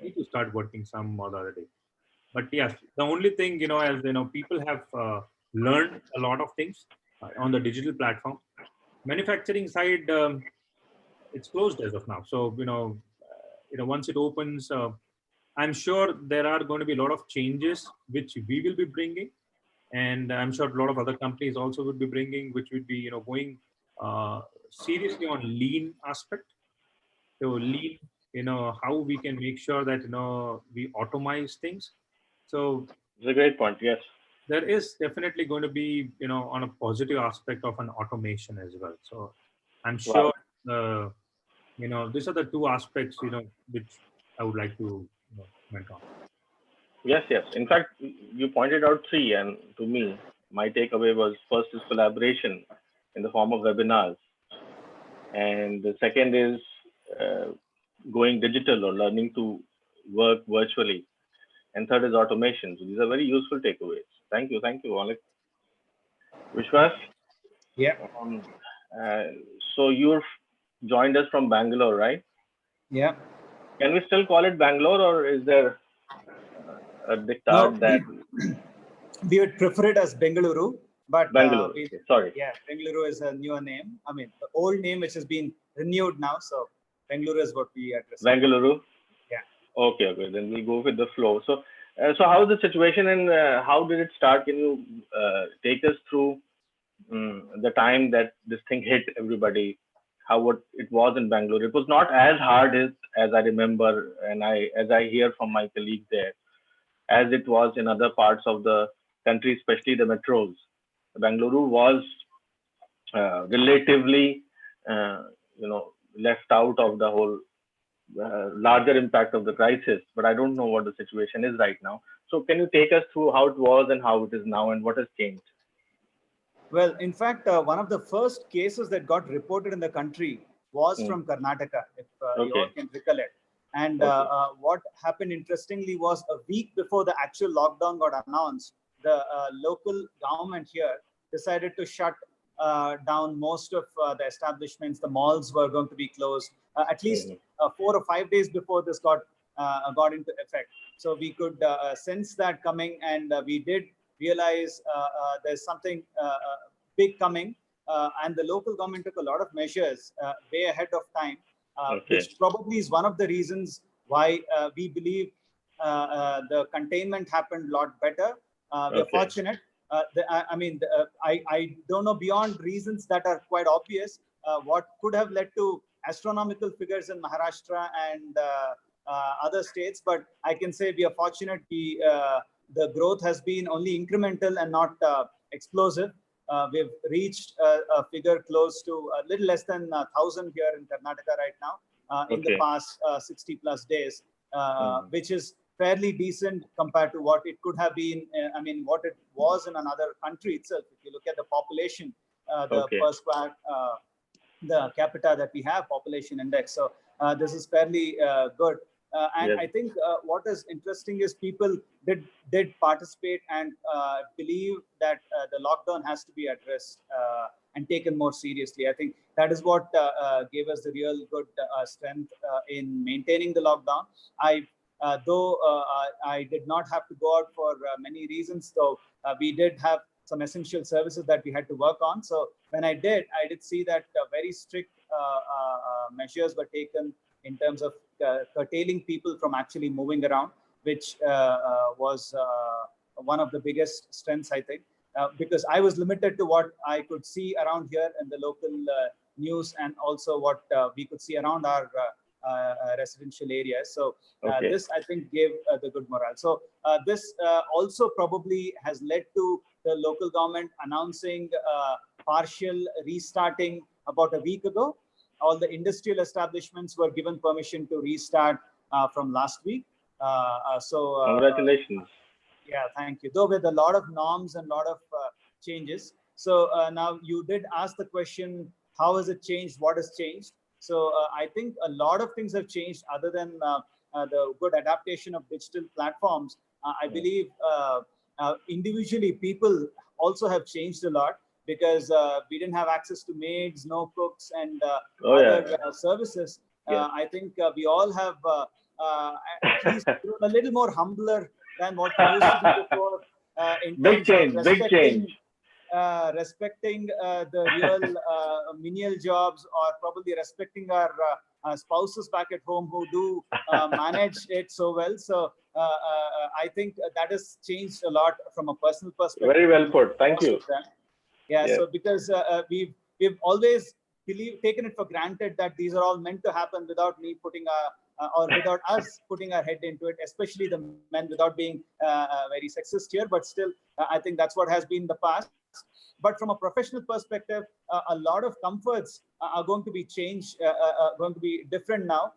we need to start working some or the other day. But yes, the only thing, as people have learned a lot of things on the digital platform. Manufacturing side, it's closed as of now. So once it opens, I'm sure there are going to be a lot of changes which we will be bringing, and I'm sure a lot of other companies also would be bringing, which would be going seriously on lean aspect. So lean, how we can make sure that we automate things. So it's a great point. Yes. there is definitely going to be on a positive aspect of an automation as well. So I'm sure these are the two aspects which I would like to comment on. Yes, yes. In fact, you pointed out three, and to me, my takeaway was first is collaboration in the form of webinars, and the second is going digital or learning to work virtually, and third is automation. So these are very useful takeaways. Thank you, Maulik. Vishwas, Yeah. uh, so you've joined us from Bangalore, right? Yeah. Can we still call it Bangalore, or is there a dictat No, that we would prefer it as Bengaluru, but Bangalore? Sorry. yeah, Bengaluru is a newer name. I mean, the old name which has been renewed now, so Bengaluru is what we address. Bangalore. Yeah. Okay. Then we go with the flow. So how is the situation, and how did it start? Can you take us through the time that this thing hit everybody? What it was in Bangalore? It was not as hard as I remember, and as I hear from my colleagues there, as it was in other parts of the country, especially the metros. Bangalore was relatively, left out of the whole larger impact of the crisis. But I don't know what the situation is right now. So can you take us through how it was and how it is now, and what has changed? Well, in fact, one of the first cases that got reported in the country was from Karnataka, if you all can recollect. And what happened interestingly was a week before the actual lockdown got announced, the local government here decided to shut down most of the establishments. The malls were going to be closed at least 4 or 5 days before this got into effect. So we could sense that coming, and we did realize there's something big coming. And the local government took a lot of measures way ahead of time, which probably is one of the reasons why we believe the containment happened a lot better. We're fortunate. I don't know, beyond reasons that are quite obvious, what could have led to astronomical figures in Maharashtra and other states, but I can say we are fortunate. The growth has been only incremental and not explosive. We've reached a figure close to a little less than 1,000 here in Karnataka right now in the past 60 plus days, which is fairly decent compared to what it could have been. What it was in another country itself. If you look at the population, per square, the capita that we have, population index. So this is fairly good. I think what is interesting is people did participate and believe that the lockdown has to be addressed and taken more seriously. I think that is what gave us the real good strength in maintaining the lockdown. Though I did not have to go out for many reasons, so we did have some essential services that we had to work on. So when I did see that very strict measures were taken in terms of curtailing people from actually moving around, which was one of the biggest strengths, I think, because I was limited to what I could see around here in the local news, and also what we could see around our residential areas. So this, I think, gave the good morale. So this also probably has led to the local government announcing partial restarting about a week ago. All the industrial establishments were given permission to restart from last week. Congratulations. Yeah, thank you. Though with a lot of norms and a lot of changes. So now you did ask the question, how has it changed? What has changed? So I think a lot of things have changed other than the good adaptation of digital platforms. I believe individually people also have changed a lot, because we didn't have access to maids, no cooks, and other services. I think we all have at least grown a little more humbler than what we used to be before, in terms of respecting the real menial jobs, or probably respecting our spouses back at home who do manage it so well. So I think that has changed a lot from a personal perspective. Very well put. Thank you. Yeah. Yes. So because we've always taken it for granted that these are all meant to happen without me putting or without us putting our head into it, especially the men, without being very sexist here. But still, I think that's what has been the past. But from a professional perspective, a lot of comforts are going to be changed, going to be different now.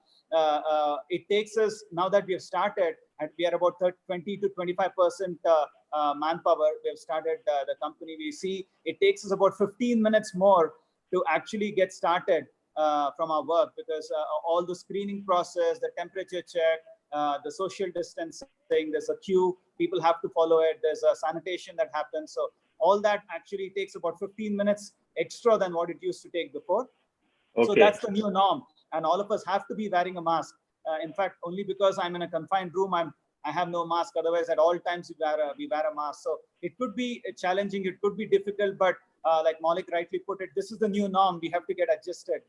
It takes us, now that we have started, and we are about 20 to 25% manpower, we have started the company. We see it takes us about 15 minutes more to actually get started from our work, because all the screening process, the temperature check, the social distancing, there's a queue, people have to follow it, there's a sanitation that happens. So all that actually takes about 15 minutes extra than what it used to take before. Okay. So that's the new norm. And all of us have to be wearing a mask. In fact, only because I'm in a confined room, I have no mask. Otherwise, at all times, we wear a mask. So it could be challenging. It could be difficult. But like Maulik rightly put it, this is the new norm. We have to get adjusted.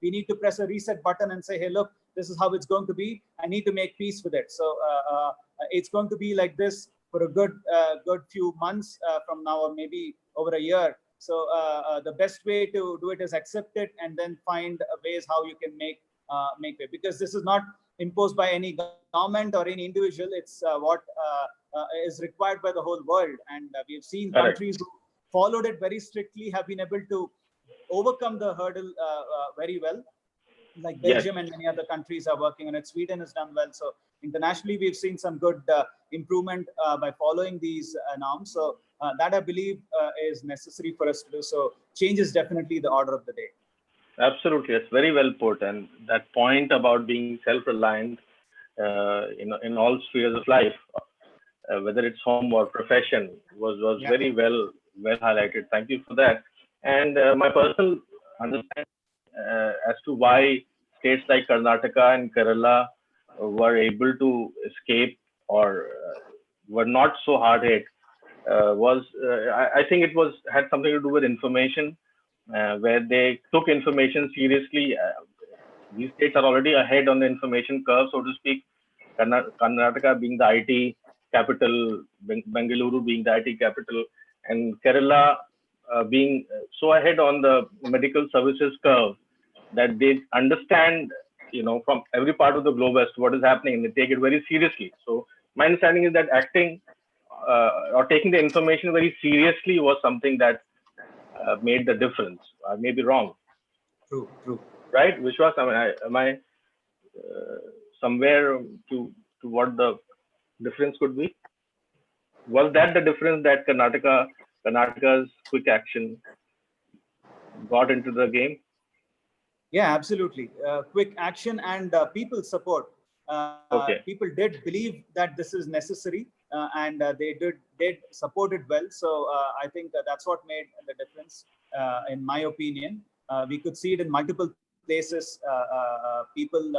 We need to press a reset button and say, hey, look, this is how it's going to be. I need to make peace with it. So it's going to be like this for a good few months from now, or maybe over a year. So the best way to do it is accept it and then find ways how you can make way. Because this is not imposed by any government or any individual. It's what is required by the whole world. And we've seen countries who followed it very strictly have been able to overcome the hurdle very well. Like Belgium and many other countries are working on it. Sweden has done well. So internationally, we've seen some good improvement by following these norms. So that, I believe, is necessary for us to do. So change is definitely the order of the day. Absolutely. It's very well put. And that point about being self-reliant in all spheres of life, whether it's home or profession, was very well highlighted. Thank you for that. And my personal understanding as to why states like Karnataka and Kerala were able to escape or were not so hard hit was I think it had something to do with information, where they took information seriously. These states are already ahead on the information curve, so to speak. Karnataka being the IT capital, Bengaluru being the IT capital, and Kerala being so ahead on the medical services curve that they understand, from every part of the globe as to what is happening, and they take it very seriously. So my understanding is that acting or taking the information very seriously was something that made the difference. I may be wrong. True. Right, Vishwas? Am I somewhere to what the difference could be? Was that the difference that Karnataka's quick action got into the game? Yeah, absolutely. Quick action and people support. People did believe that this is necessary, and they did support it well. So I think that's what made the difference, in my opinion. We could see it in multiple places. People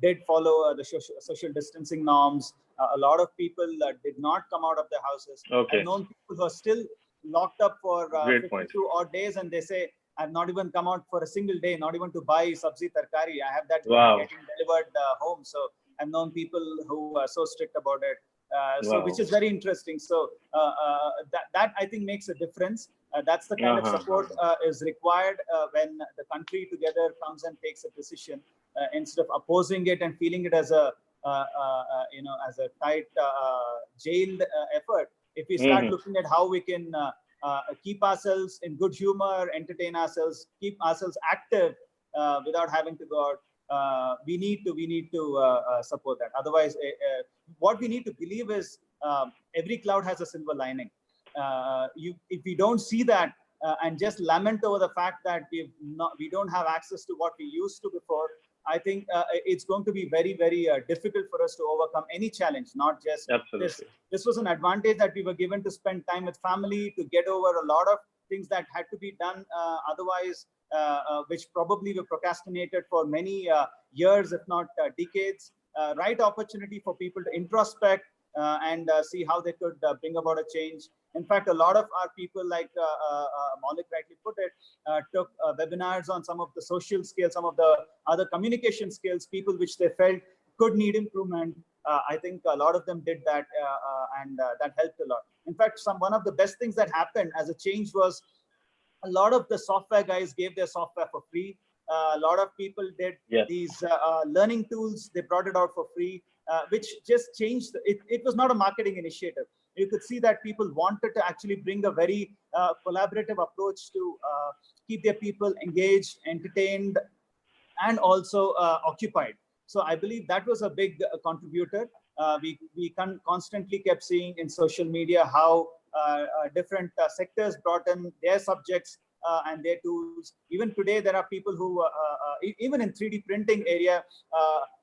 did follow the social distancing norms. A lot of people did not come out of their houses. I've known people who are still locked up for 52 odd days, and they say, I've not even come out for a single day, not even to buy sabzi tarkari. I have that getting delivered home. So I've known people who are so strict about it. So which is very interesting. So that I think makes a difference. That's the kind of support is required when the country together comes and takes a decision, instead of opposing it and feeling it as a as a tight jailed effort. If we start looking at how we can keep ourselves in good humor, entertain ourselves, keep ourselves active without having to go out, we need to support that. Otherwise, what we need to believe is every cloud has a silver lining. If we don't see that, and just lament over the fact that we don't have access to what we used to before, I think it's going to be very, very difficult for us to overcome any challenge, not just this. This was an advantage that we were given to spend time with family, to get over a lot of things that had to be done otherwise, which probably were procrastinated for many years, if not decades. Right opportunity for people to introspect and see how they could bring about a change. In fact, a lot of our people, like Maulik rightly put it, took webinars on some of the social skills, some of the other communication skills, people which they felt could need improvement. I think a lot of them did that, and that helped a lot. In fact, one of the best things that happened as a change was a lot of the software guys gave their software for free. A lot of people did these learning tools. They brought it out for free, which just changed. It was not a marketing initiative. You could see that people wanted to actually bring a very collaborative approach to keep their people engaged, entertained, and also occupied. So I believe that was a big contributor. We constantly kept seeing in social media how different sectors brought in their subjects and their tools. Even today, there are people who, even in 3D printing area,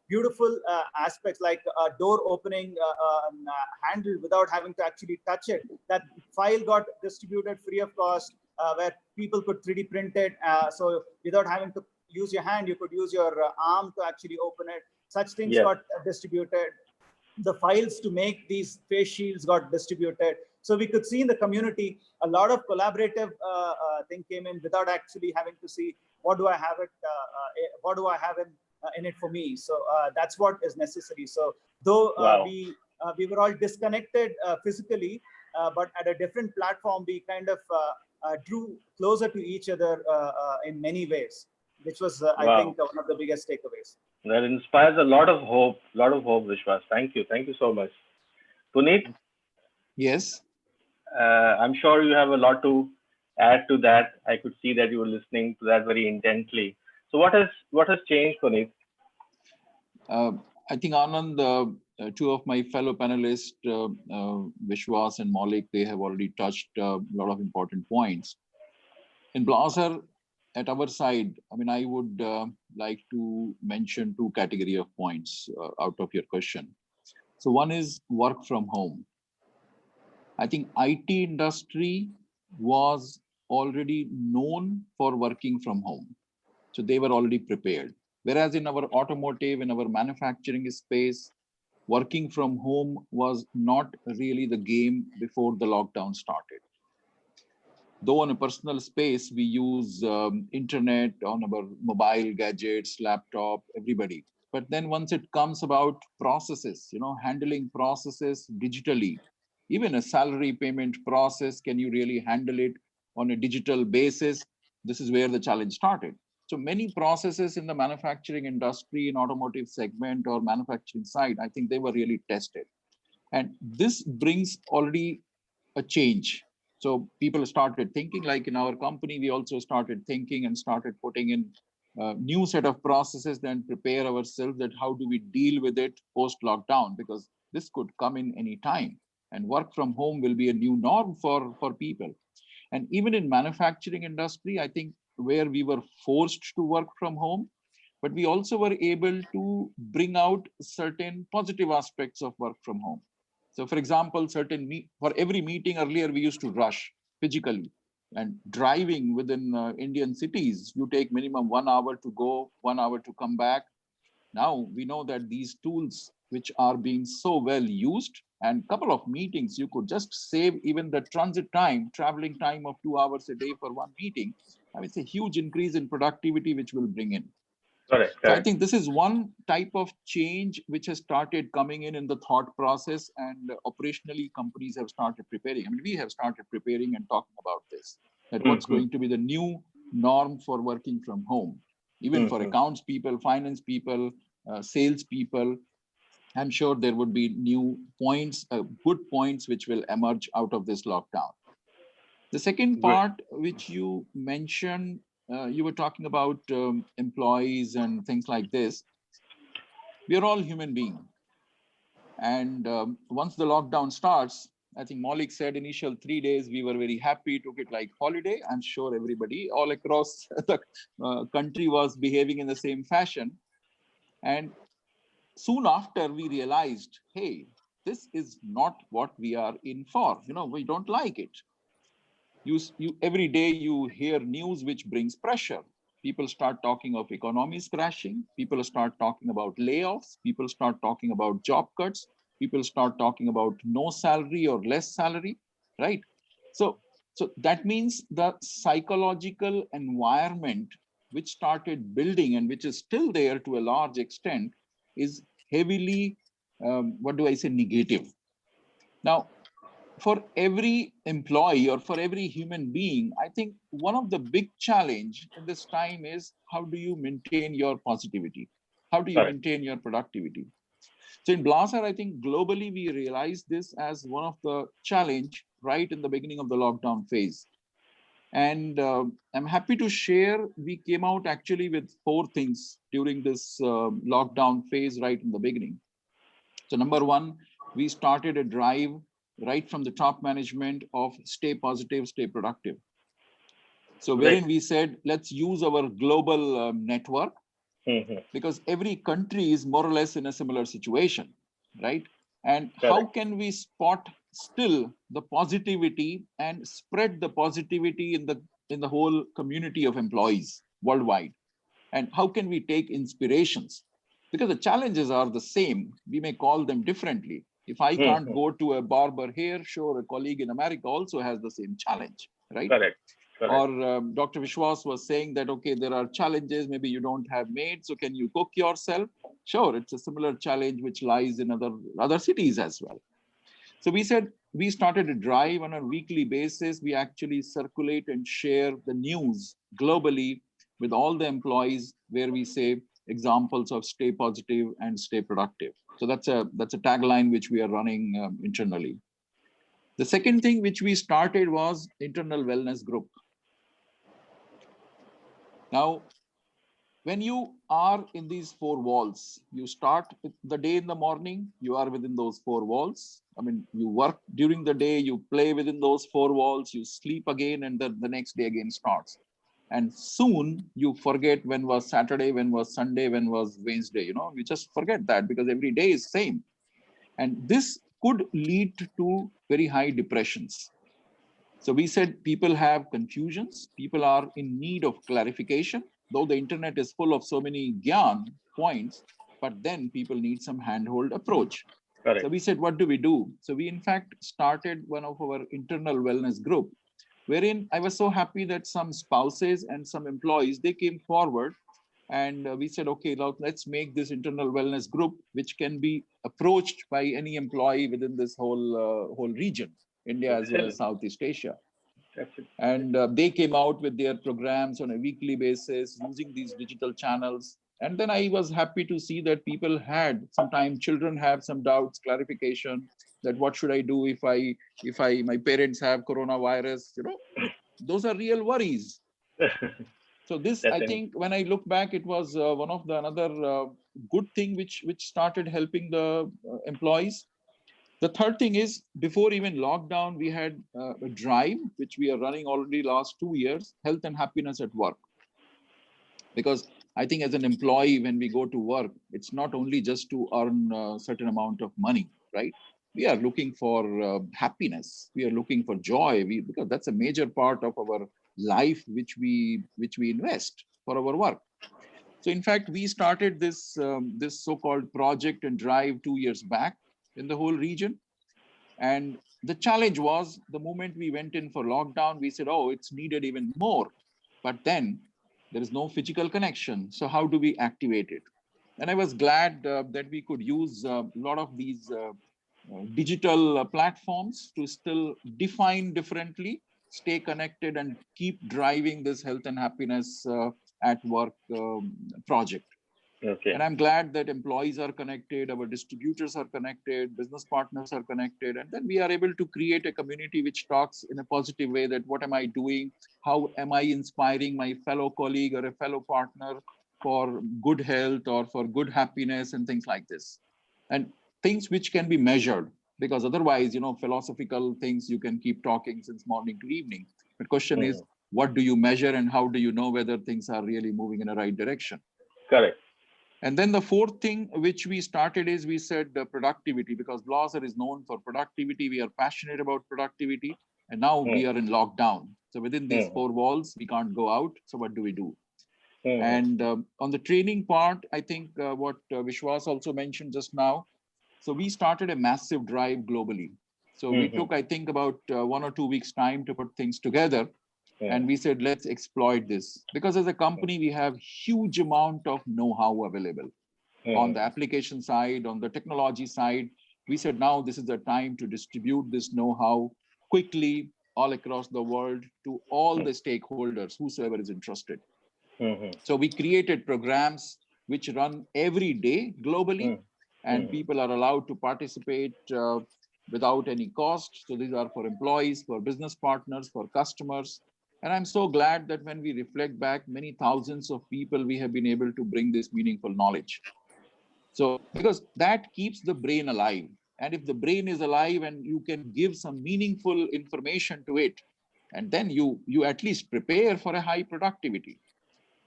beautiful aspects like a door opening handle without having to actually touch it. That file got distributed free of cost, where people could 3D print it. So without having to use your hand, you could use your arm to actually open it. Such things got distributed. The files to make these face shields got distributed. So we could see in the community a lot of collaborative thing came in without actually having to see what do I have it, what do I have in it for me. So that's what is necessary. So though we were all disconnected physically, but at a different platform, we kind of drew closer to each other in many ways, which was, I think, one of the biggest takeaways. That inspires a lot of hope, Vishwas. Thank you so much. Punit? Yes. I'm sure you have a lot to add to that. I could see that you were listening to that very intently. So what has changed, Punit? I think Anand, two of my fellow panelists, Vishwas and Maulik, they have already touched a lot of important points. In Blaser, at our side, I mean, I would like to mention two category of points out of your question. So one is work from home. I think IT industry was already known for working from home. So they were already prepared. Whereas in our automotive, in our manufacturing space, working from home was not really the game before the lockdown started. Though on a personal space, we use internet on our mobile gadgets, laptop, everybody. But then once it comes about processes, handling processes digitally, even a salary payment process, can you really handle it on a digital basis? This is where the challenge started. So many processes in the manufacturing industry, in automotive segment or manufacturing side, I think they were really tested. And this brings already a change. So people started thinking, like in our company, we also started thinking and started putting in a new set of processes, then prepare ourselves that how do we deal with it post-lockdown, because this could come in any time. And work from home will be a new norm for people. And even in manufacturing industry, I think where we were forced to work from home, but we also were able to bring out certain positive aspects of work from home. So for example, for every meeting earlier, we used to rush physically, and driving within Indian cities, you take minimum 1 hour to go, 1 hour to come back. Now we know that these tools, which are being so well used, and couple of meetings, you could just save even the transit time, traveling time of 2 hours a day for one meeting. I mean, it's a huge increase in productivity, which will bring in. Correct. So I think this is one type of change which has started coming in the thought process, and operationally companies have started preparing. I mean, we have started preparing and talking about this, that what's going to be the new norm for working from home, even for accounts people, finance people, sales people. I'm sure there would be new points, good points, which will emerge out of this lockdown. The second part, which you mentioned, you were talking about employees and things like this. We are all human beings. And once the lockdown starts, I think Maulik said initial 3 days, we were very happy, took it like holiday. I'm sure everybody all across the country was behaving in the same fashion. And soon after we realized, hey, this is not what we are in for. We don't like it. Every day you hear news which brings pressure. People start talking of economies crashing. People start talking about layoffs. People start talking about job cuts. People start talking about no salary or less salary, right? So that means the psychological environment which started building and which is still there to a large extent is heavily, what do I say, negative. Now, for every employee or for every human being, I think one of the big challenge in this time is how do you maintain your positivity? How do you maintain your productivity? So in Blaser, I think globally we realized this as one of the challenge right in the beginning of the lockdown phase. And I'm happy to share, we came out actually with 4 things during this lockdown phase right in the beginning. So number one, we started a drive right from the top management of stay positive, stay productive. So wherein we said, let's use our global network, because every country is more or less in a similar situation, right? And how can we spot still the positivity and spread the positivity in the whole community of employees worldwide? And how can we take inspirations? Because the challenges are the same. We may call them differently. If I can't go to a barber here, sure, a colleague in America also has the same challenge, right? Correct. Or Dr. Vishwas was saying that, okay, there are challenges. Maybe you don't have maids, so can you cook yourself? Sure, it's a similar challenge which lies in other cities as well. So we said, we started a drive on a weekly basis. We actually circulate and share the news globally with all the employees, where we say examples of stay positive and stay productive. So that's a tagline which we are running internally. The second thing which we started was internal wellness group. Now, when you are in these 4 walls, you start the day in the morning, you are within those 4 walls. I mean, you work during the day, you play within those 4 walls, you sleep again, and the next day again starts. And soon you forget when was Saturday, when was Sunday, when was Wednesday. You just forget that because every day is same. And this could lead to very high depressions. So we said people have confusions, people are in need of clarification, though the internet is full of so many gyan points, but then people need some handhold approach. Correct. So we said, what do we do? So we in fact started one of our internal wellness group, wherein I was so happy that some spouses and some employees, they came forward and we said, okay, let's make this internal wellness group, which can be approached by any employee within this whole region, India as well as Southeast Asia. And they came out with their programs on a weekly basis using these digital channels. And then I was happy to see that people had, sometimes children have some doubts, clarification, that what should I do if my parents have coronavirus, those are real worries. So this, I think, when I look back, it was one of the another good thing which started helping the employees. The third thing is, before even lockdown, we had a drive, which we are running already last 2 years, health and happiness at work. Because I think as an employee, when we go to work, it's not only just to earn a certain amount of money, right? We are looking for happiness. We are looking for joy, because that's a major part of our life, which we invest for our work. So in fact, we started this so-called project and drive 2 years back in the whole region. And the challenge was, the moment we went in for lockdown, we said, oh, it's needed even more. But then there is no physical connection. So how do we activate it? And I was glad that we could use a lot of these digital platforms to still define differently, stay connected, and keep driving this health and happiness at work project. Okay. And I'm glad that employees are connected, our distributors are connected, business partners are connected, and then we are able to create a community which talks in a positive way that what am I doing? How am I inspiring my fellow colleague or a fellow partner for good health or for good happiness and things like this? And things which can be measured. because otherwise, philosophical things you can keep talking since morning to evening. The question is, what do you measure and how do you know whether things are really moving in the right direction? Correct. And then the fourth thing which we started is we said productivity, because Blaser is known for productivity. We are passionate about productivity, and now we are in lockdown. So within these four walls, we can't go out. So what do we do? And on the training part, I think what Vishwas also mentioned just now. So we started a massive drive globally. So we took, I think, about 1 or 2 weeks time to put things together. And we said, let's exploit this. Because as a company, we have huge amount of know-how available on the application side, on the technology side. We said, now this is the time to distribute this know-how quickly all across the world to all the stakeholders, whosoever is interested. So we created programs which run every day globally, and people are allowed to participate without any cost. So these are for employees, for business partners, for customers. And I'm so glad that when we reflect back, many thousands of people, we have been able to bring this meaningful knowledge. So because that keeps the brain alive. And if the brain is alive and you can give some meaningful information to it, and then you at least prepare for a high productivity.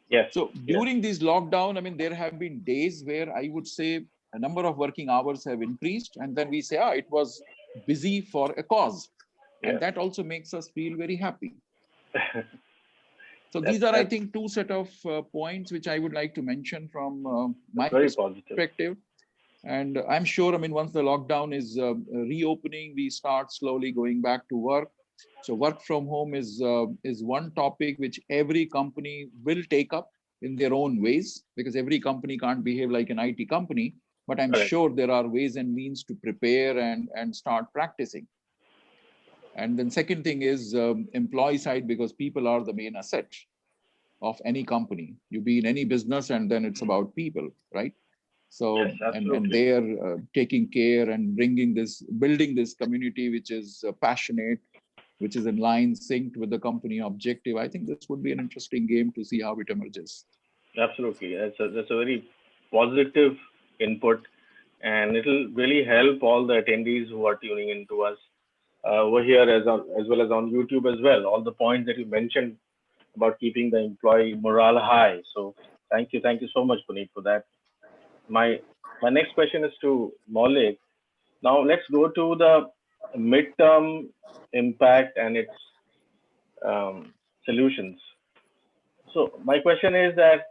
Yes. So during this lockdown, I mean, there have been days where I would say a number of working hours have increased, and then we say, it was busy for a cause. And that also makes us feel very happy. So these are, I think, two set of points which I would like to mention from my perspective. And I'm sure, I mean, once the lockdown is reopening, we start slowly going back to work. So work from home is one topic which every company will take up in their own ways, because every company can't behave like an IT company. But I'm sure there are ways and means to prepare and start practicing. And then second thing is employee side, because people are the main asset of any company. You be in any business, and then it's about people, right? So, and they are taking care and building this community, which is passionate, which is in line, synced with the company objective. I think this would be an interesting game to see how it emerges. Absolutely. That's a very positive input, and it'll really help all the attendees who are tuning into us over here as well as on YouTube as well. All the points that you mentioned about keeping the employee morale high. So thank you so much, Punit, for that. My next question is to Maulik. Now let's go to the midterm impact and its solutions. So my question is that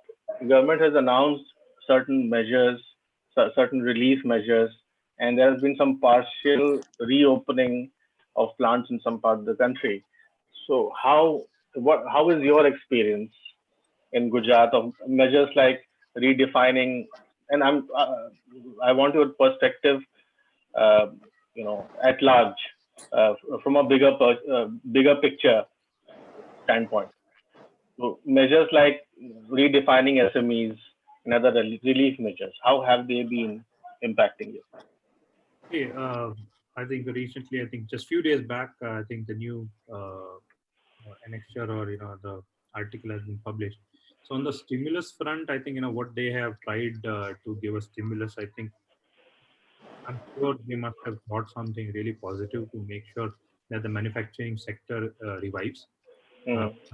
government has announced certain measures, certain relief measures, and there has been some partial reopening of plants in some part of the country. So how is your experience in Gujarat of measures like redefining? And I want your perspective, at large, from a bigger picture standpoint. So measures like redefining SMEs and other relief measures, how have they been impacting you? Okay, I think recently, I think just few days back, I think the new annexure or the article has been published. So on the stimulus front, I think what they have tried to give a stimulus. I think I'm sure they must have thought something really positive to make sure that the manufacturing sector revives.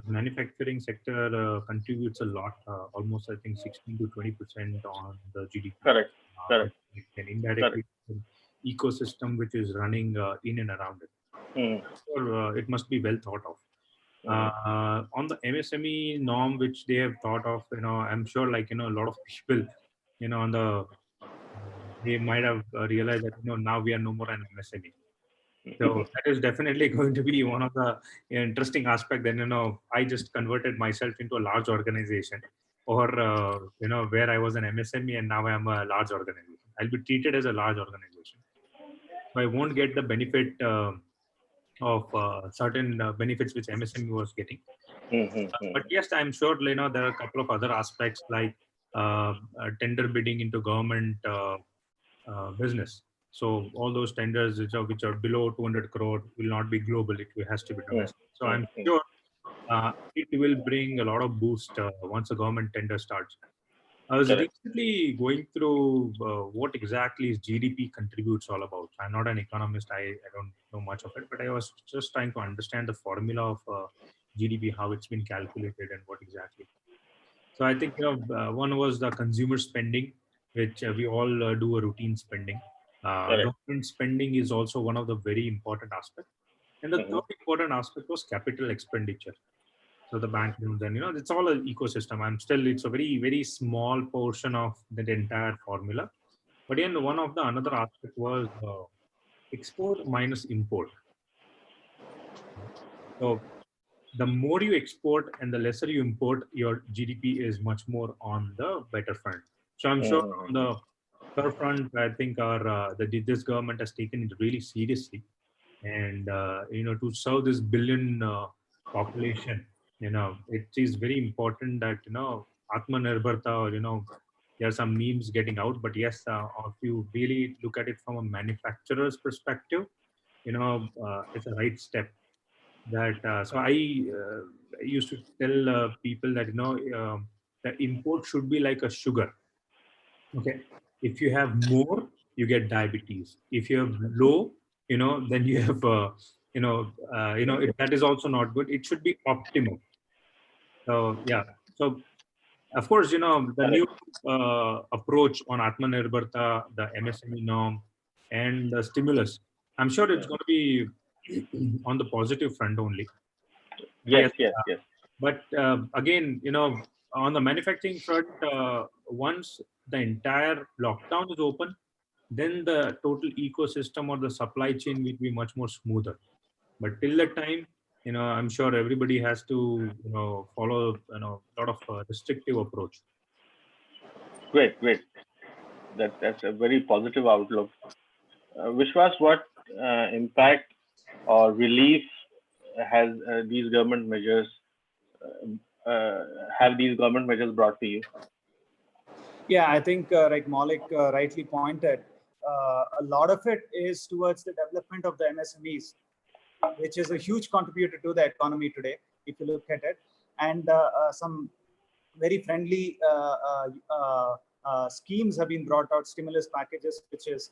Manufacturing sector contributes a lot, almost I think 16 to 20% on the GDP. Correct. And indirectly, ecosystem which is running in and around it. So, it must be well thought of. On the MSME norm, which they have thought of, I'm sure a lot of people, they might have realized that now we are no more an MSME. So that is definitely going to be one of the interesting aspects. Then I just converted myself into a large organization, or where I was an MSME and now I am a large organization. I'll be treated as a large organization, so I won't get the benefit of certain benefits which MSME was getting. But yes, I'm sure there are a couple of other aspects like tender bidding into government business. So all those tenders which are below 200 crore will not be global; it has to be domestic. So I'm sure it will bring a lot of boost once a government tender starts. I was Correct. recently going through what exactly is GDP contributes all about. I'm not an economist. I don't know much of it, but I was just trying to understand the formula of GDP, how it's been calculated, and what exactly. So I think one was the consumer spending, which we all do a routine spending. Correct. Government spending is also one of the very important aspects. And the Mhm. third important aspect was capital expenditure. So the bank loans, and it's all an ecosystem. It's a very very small portion of that entire formula. But then one of the another aspect was export minus import. So the more you export and the lesser you import, your GDP is much more on the better front. So I'm sure on Mhm. the third front, I think this government has taken it really seriously, and to serve this billion population, it is very important that Atmanirbharta, or there are some memes getting out, but yes, if you really look at it from a manufacturer's perspective, it's a right step. That so I used to tell people that the import should be like a sugar. Okay, if you have more, you get diabetes. If you have low, then you have that is also not good. It should be optimum. So yeah. So of course, the new Correct. approach on Atmanirbharta, the MSME norm, and the stimulus. I'm sure it's Mhm. going to be on the positive front only. And Yes, yes, yes, yes. but again, on the manufacturing front, once the entire lockdown is open, then the total ecosystem or the supply chain will be much more smoother. But till that time, I'm sure everybody has to, follow, a lot of restrictive approach. Great, great. That's a very positive outlook. Vishwas, what impact or relief has these government measures have these government measures brought to you? Yeah, I think like Maulik rightly pointed, a lot of it is towards the development of the MSMEs, which is a huge contributor to the economy today, if you look at it. And some very friendly schemes have been brought out, stimulus packages, which is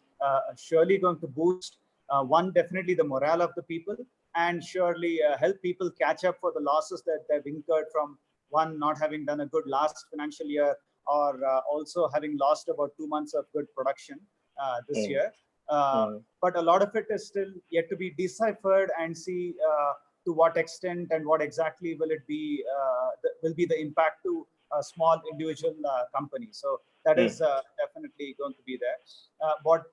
surely going to boost, one, definitely the morale of the people, and surely help people catch up for the losses that they've incurred from, one, not having done a good last financial year, or also having lost about 2 months of good production this Mm, year. mm, But a lot of it is still yet to be deciphered and see to what extent and what exactly will it be, will be the impact to a small individual company. So that mm, is definitely going to be there. But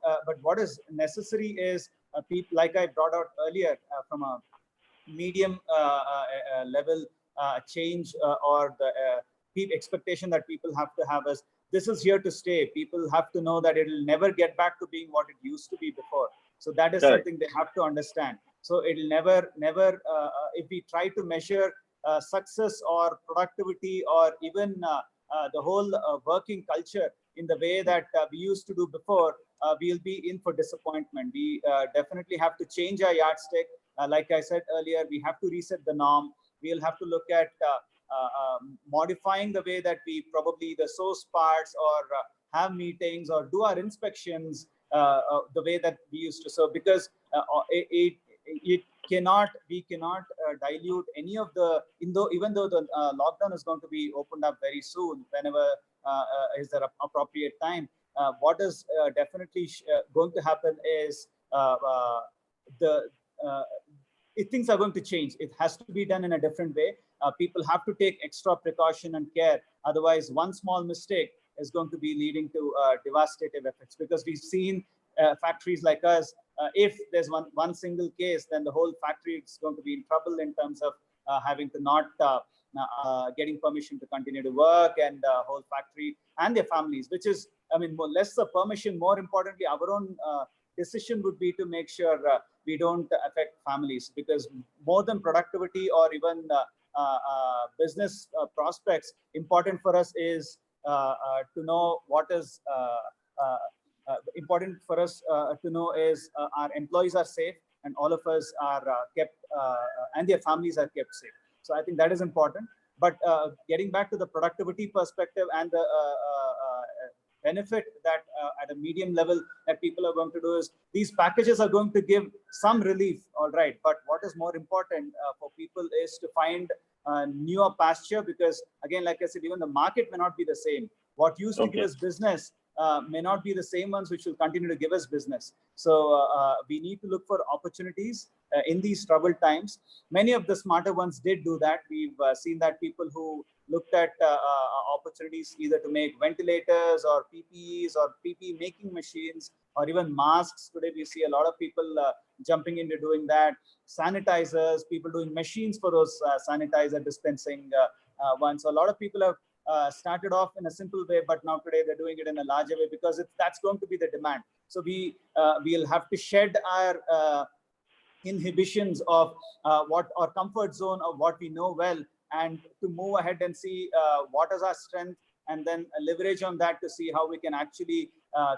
what is necessary is people, like I brought out earlier, from a medium level change, or the expectation that people have to have is, this is here to stay. People have to know that it will never get back to being what it used to be before. So that is correct. something they have to understand. So it'll never, if we try to measure success or productivity, or even the whole working culture in the way Mm, that we used to do before, we'll be in for disappointment. We definitely have to change our yardstick. Like I said earlier, we have to reset the norm. We'll have to look at modifying the way that we probably either source parts, or have meetings, or do our inspections the way that we used to. So because it cannot, we cannot dilute any of the, even though the lockdown is going to be opened up very soon, whenever is the appropriate time. What is definitely going to happen is the uh, if things are going to change, it has to be done in a different way. People have to take extra precaution and care. Otherwise, one small mistake is going to be leading to devastating effects. Because we've seen factories like us, if there's one single case, then the whole factory is going to be in trouble in terms of having to not getting permission to continue to work, and whole factory and their families, which is, I mean, more, less the permission, more importantly, our own decision would be to make sure we don't affect families. Because more than productivity or even business prospects, important for us is to know what is important for us to know is our employees are safe, and all of us are kept, and their families are kept safe. So I think that is important. But getting back to the productivity perspective and the benefit that at a medium level that people are going to do is these packages are going to give some relief, all right. But what is more important for people is to find newer pasture, because again, like I said, even the market may not be the same. What used to give us business may not be the same ones which will continue to give us business. So we need to look for opportunities in these troubled times. Many of the smarter ones did do that. We've seen that people who looked at opportunities either to make ventilators or PPEs or PPE making machines or even masks. Today we see a lot of people jumping into doing that. Sanitizers, people doing machines for those sanitizer dispensing ones. So a lot of people have started off in a simple way, but now today they're doing it in a larger way because that's going to be the demand. So we'll have to shed our inhibitions of what our comfort zone of what we know well, and to move ahead and see what is our strength, and then leverage on that to see how we can actually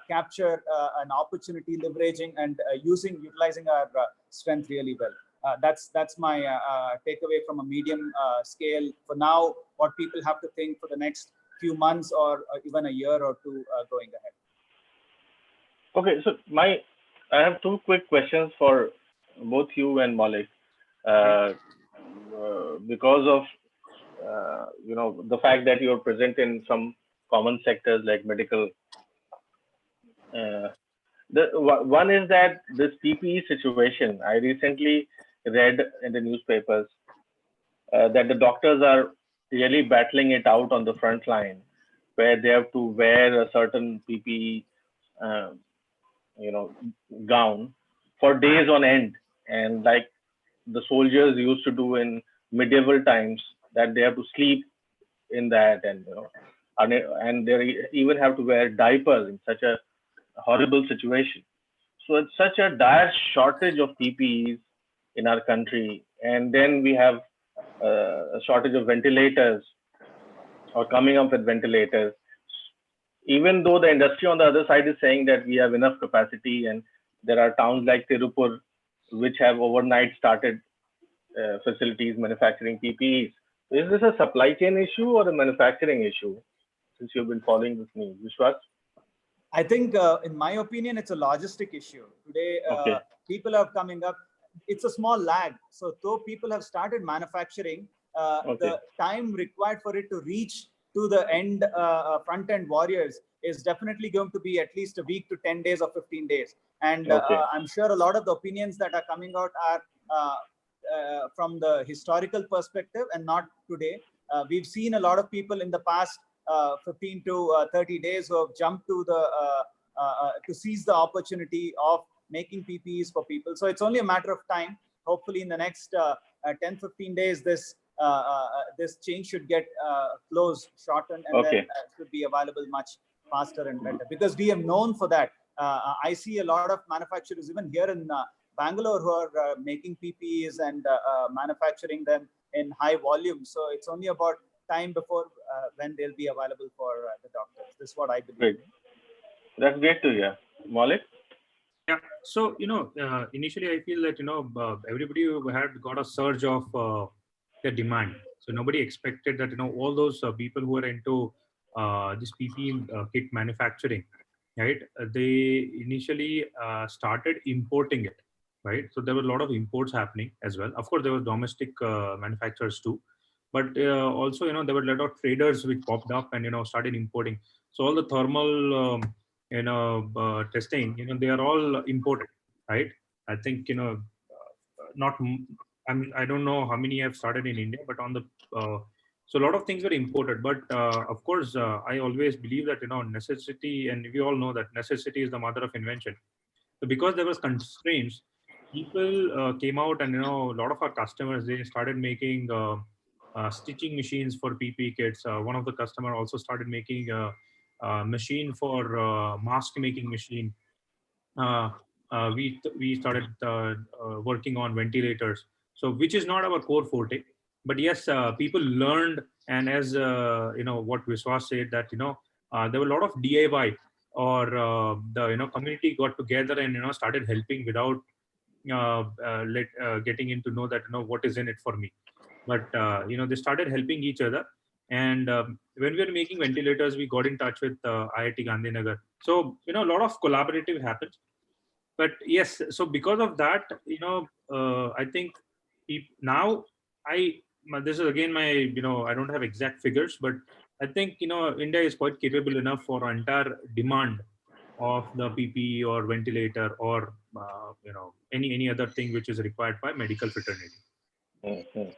capture an opportunity, leveraging and utilizing our strength really well. That's my takeaway from a medium scale for now, what people have to think for the next few months or even a year or two going ahead. Okay, so I have two quick questions for both you and Maulik. Because of the fact that you're present in some common sectors like medical. One is that this PPE situation, I recently read in the newspapers that the doctors are really battling it out on the front line, where they have to wear a certain PPE, gown for days on end, and like the soldiers used to do in medieval times, that they have to sleep in that, and they even have to wear diapers in such a horrible situation. So it's such a dire shortage of PPEs in our country, and then we have a shortage of ventilators, or coming up with ventilators. Even though the industry on the other side is saying that we have enough capacity, and there are towns like Tirupur which have overnight started facilities manufacturing PPEs. Is this a supply chain issue or a manufacturing issue? Since you've been following this news, Vishwas? I think, in my opinion, it's a logistic issue. Today, people are coming up. It's a small lag. So though people have started manufacturing, the time required for it to reach to the end front-end warriors is definitely going to be at least a week to 10 days or 15 days. And I'm sure a lot of the opinions that are coming out are from the historical perspective and not today. We've seen a lot of people in the past 15 to 30 days who have jumped to to seize the opportunity of making PPEs for people. So it's only a matter of time. Hopefully in the next 10-15 days, this change should get closed, shortened, and then should be available much faster and better, because we have known for that. I see a lot of manufacturers even here in Bangalore who are making PPEs and manufacturing them in high volume. So it's only about time before when they'll be available for the doctors. This is what I believe. Great. That's great to hear. Maulik? Yeah. So, initially I feel that, everybody had got a surge of the demand. So nobody expected that, all those people who are into this PPE kit manufacturing, right? They initially started importing it, right? So there were a lot of imports happening as well. Of course, there were domestic manufacturers too, but also, there were a lot of traders which popped up and, started importing. So all the thermal, testing, they are all imported, right? I think, I don't know how many have started in India, but on the, so a lot of things were imported. But of course, I always believe that, necessity, and we all know that necessity is the mother of invention. So because there was constraints, people came out, and, a lot of our customers, they started making stitching machines for PPE kits. One of the customer also started making a machine for mask making machine. We started working on ventilators, so which is not our core forte. But yes, people learned, and as what Vishwas said, that there were a lot of DIY, or the community got together and started helping without getting into know that what is in it for me. but they started helping each other. And when we were making ventilators, we got in touch with IIT Gandhinagar. So a lot of collaborative happens. But yes, so because of that, I think now this is again my, I don't have exact figures, but I think India is quite capable enough for entire demand of the PPE or ventilator or any other thing which is required by medical fraternity. Mhm.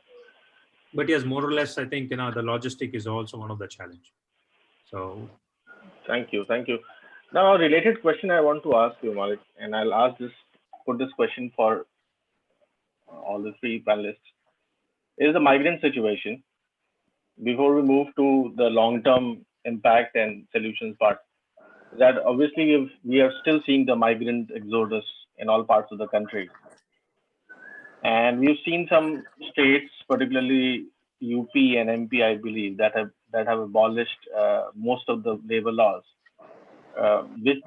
But yes, more or less, I think the logistic is also one of the challenge. So Thank you. Now, a related question I want to ask you, Maulik, and I'll put this question for all the three panelists, is the migrant situation. Before we move to the long-term impact and solutions part, that obviously we are still seeing the migrant exodus in all parts of the country. And we've seen some states, particularly UP and MP, I believe, that have abolished most of the labor laws, which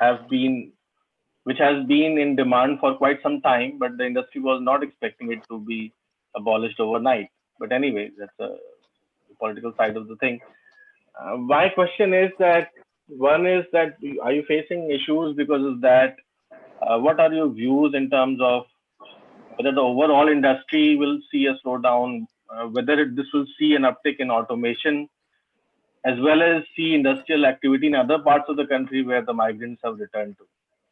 have been which has been in demand for quite some time, but the industry was not expecting it to be abolished overnight. But anyway, that's a political side of the thing. My question is that one is that are you facing issues because of that? What are your views in terms of whether the overall industry will see a slowdown, whether this will see an uptick in automation, as well as see industrial activity in other parts of the country where the migrants have returned to?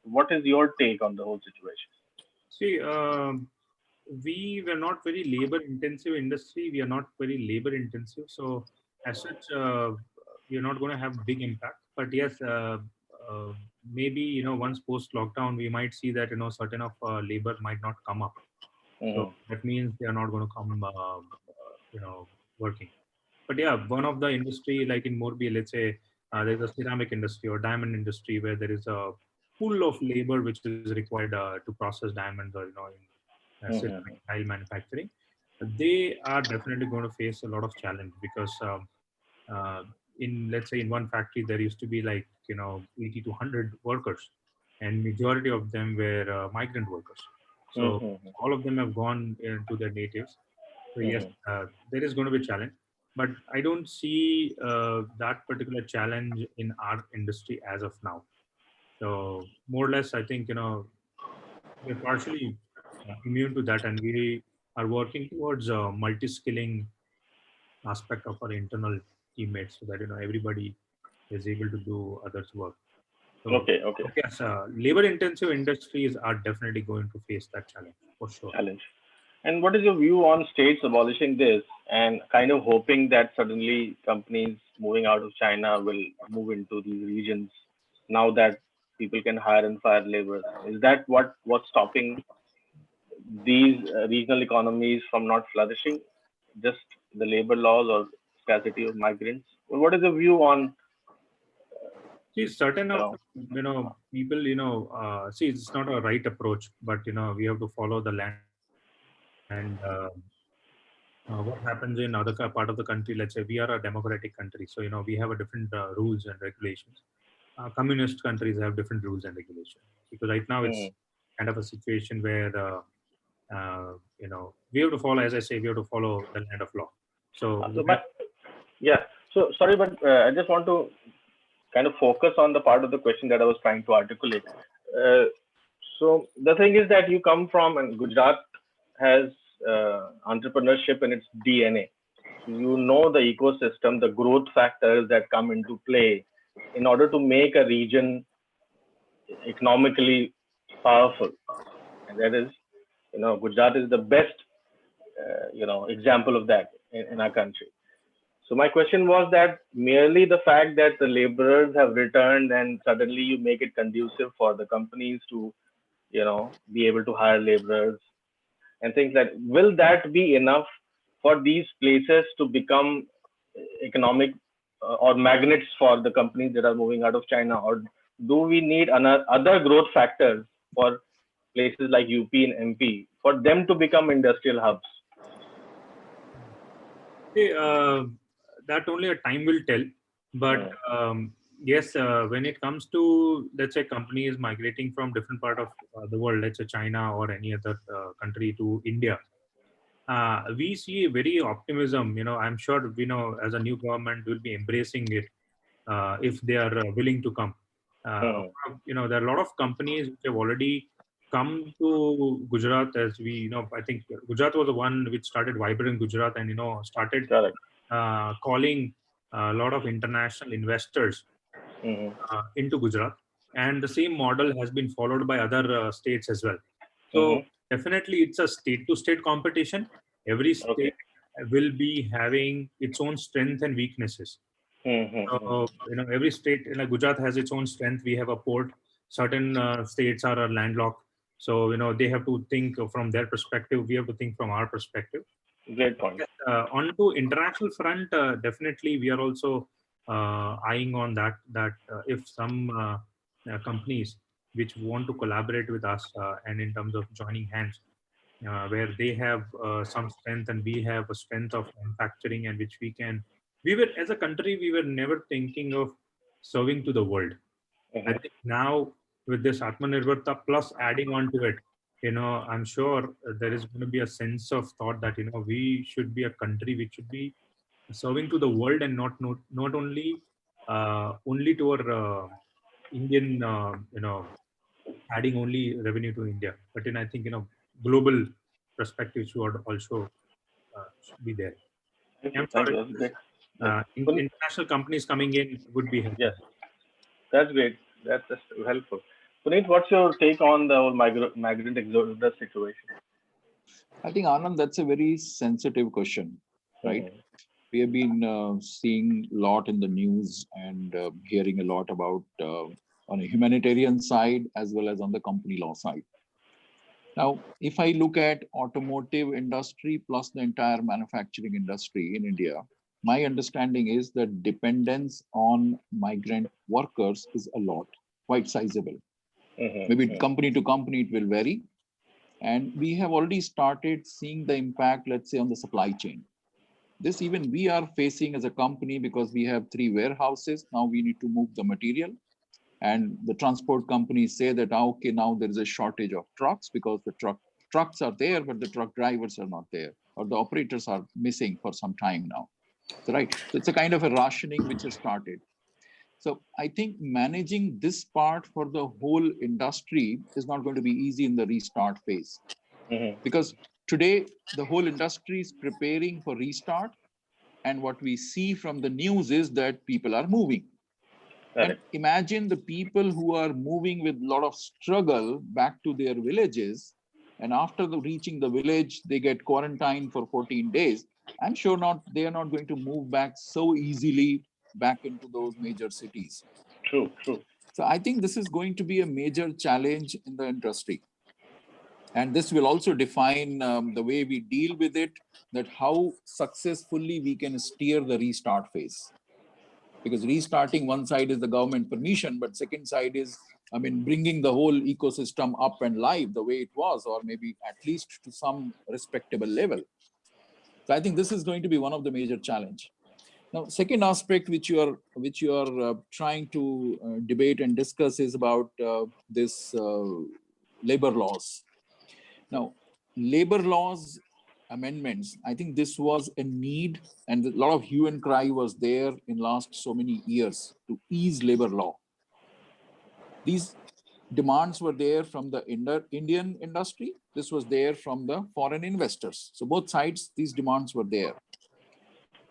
What is your take on the whole situation? see, we were not very labor intensive industry. We are not very labor intensive. So as such, we are not going to have big impact. But yes, maybe once post lockdown, we might see that certain of labor might not come up. So that means they are not going to come, working. But yeah, one of the industry like in Morbi, let's say there's a ceramic industry or diamond industry where there is a pool of labor which is required to process diamonds or in ceramic tile manufacturing. They are definitely going to face a lot of challenge because in let's say in one factory there used to be like 80 to 100 workers, and majority of them were migrant workers. So all of them have gone to their natives. So yes, there is going to be a challenge, but I don't see that particular challenge in our industry as of now. So more or less, I think we're partially immune to that, and we are working towards multi-skilling aspect of our internal teammates so that everybody is able to do others' work. So Okay. yes, labor-intensive industries are definitely going to face that challenge for sure. Challenge. And what is your view on states abolishing this and kind of hoping that suddenly companies moving out of China will move into these regions now that people can hire and fire labor? Is that what's stopping these regional economies from not flourishing? Just the labor laws or scarcity of migrants? Well, what is your view on See, certain of know? people, see, it's not a right approach, but we have to follow the land. And what happens in other part of the country? Let's say we are a democratic country, so we have a different rules and regulations. Communist countries have different rules and regulations because right now it's kind of a situation where we have to follow, as I say, we have to follow the land of law. So yeah. So sorry, but I just want to kind of focus on the part of the question that I was trying to articulate. So the thing is that you come from, and Gujarat has entrepreneurship in its DNA. So you know the ecosystem, the growth factors that come into play in order to make a region economically powerful. And that is, Gujarat is the best, example of that in our country. So my question was that merely the fact that the laborers have returned and suddenly you make it conducive for the companies to, be able to hire laborers and things like, will that be enough for these places to become economic or magnets for the companies that are moving out of China? Or do we need other growth factors for places like UP and MP for them to become industrial hubs? See, that only a time will tell. But yes, when it comes to, let's say, companies migrating from different part of the world, let's say China or any other country to India, we see very optimism. I'm sure, as a new government, will be embracing it if they are willing to come. There are a lot of companies which have already come to Gujarat, as I think Gujarat was the one which started Vibrant Gujarat and, started calling a lot of international investors into Gujarat. And the same model has been followed by other states as well. So definitely it's a state to state competition. Every state will be having its own strength and weaknesses. So, every state, Gujarat has its own strength. We have a port. Certain states are landlocked. So, they have to think from their perspective. We have to think from our perspective. Great point. On to international front, definitely we are also eyeing on that if some companies which want to collaborate with us and in terms of joining hands, where they have some strength and we have a strength of manufacturing, and which we were, as a country, we were never thinking of serving to the world. I think now with this Atmanirbharta plus adding on to it, I'm sure there is going to be a sense of thought that, we should be a country which should be serving to the world, and not only to our Indian, adding only revenue to India, but I think, global perspective should also should be there. I'm sure international companies coming in would be helpful. Yes, that's great. That's helpful. Punit, what's your take on the whole migrant exodus situation? I think, Anand, that's a very sensitive question, right? We have been seeing a lot in the news and hearing a lot about on a humanitarian side as well as on the company law side. Now, if I look at automotive industry plus the entire manufacturing industry in India, my understanding is that dependence on migrant workers is a lot, quite sizable. Maybe company to company, it will vary. And we have already started seeing the impact, let's say, on the supply chain. This even we are facing as a company, because we have 3 warehouses. Now we need to move the material. And the transport companies say that, okay, now there is a shortage of trucks because the trucks are there, but the truck drivers are not there, or the operators are missing for some time now. So, right. So it's a kind of a rationing which has started. So I think managing this part for the whole industry is not going to be easy in the restart phase. Because today, the whole industry is preparing for restart. And what we see from the news is that people are moving. And imagine the people who are moving with a lot of struggle back to their villages. And after reaching the village, they get quarantined for 14 days. I'm sure they are not going to move back so easily back into those major cities. True. So I think this is going to be a major challenge in the industry. And this will also define the way we deal with it, that how successfully we can steer the restart phase. Because restarting, one side is the government permission, but second side is, bringing the whole ecosystem up and live the way it was, or maybe at least to some respectable level. So I think this is going to be one of the major challenge. Now, second aspect which you are trying to debate and discuss is about this labor laws. Now, labor laws amendments, I think this was a need, and a lot of hue and cry was there in last so many years to ease labor law. These demands were there from the Indian industry. This was there from the foreign investors. So both sides, these demands were there.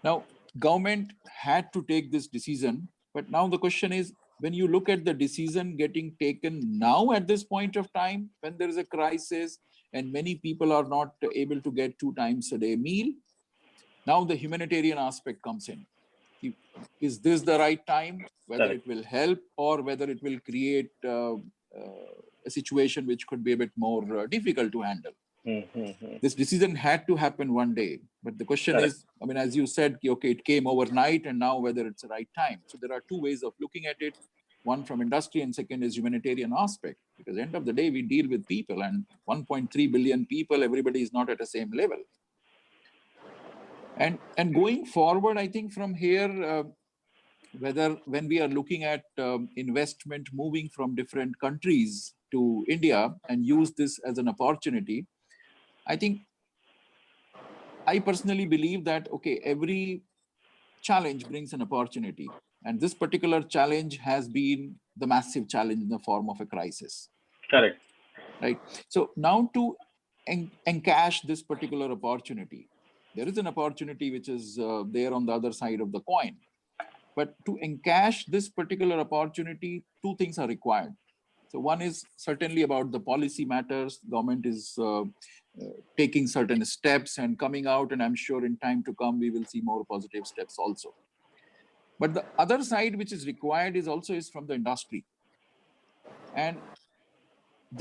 Now, government had to take this decision, but now the question is, when you look at the decision getting taken now at this point of time, when there is a crisis and many people are not able to get 2 times a day meal, now the humanitarian aspect comes in. Is this the right time? Whether it will help or whether it will create a situation which could be a bit more difficult to handle. This decision had to happen one day. But the question is, as you said, okay, it came overnight, and now whether it's the right time. So there are 2 ways of looking at it. One from industry, and second is humanitarian aspect. Because at the end of the day, we deal with people, and 1.3 billion people, everybody is not at the same level. And going forward, I think from here, when we are looking at investment moving from different countries to India and use this as an opportunity, I think I personally believe that, okay, every challenge brings an opportunity. And this particular challenge has been the massive challenge in the form of a crisis. Correct. Right. So now to encash this particular opportunity, there is an opportunity which is there on the other side of the coin. But to encash this particular opportunity, two things are required. So one is certainly about the policy matters. Government is taking certain steps and coming out, and I'm sure in time to come, we will see more positive steps also. But the other side which is required is from the industry. And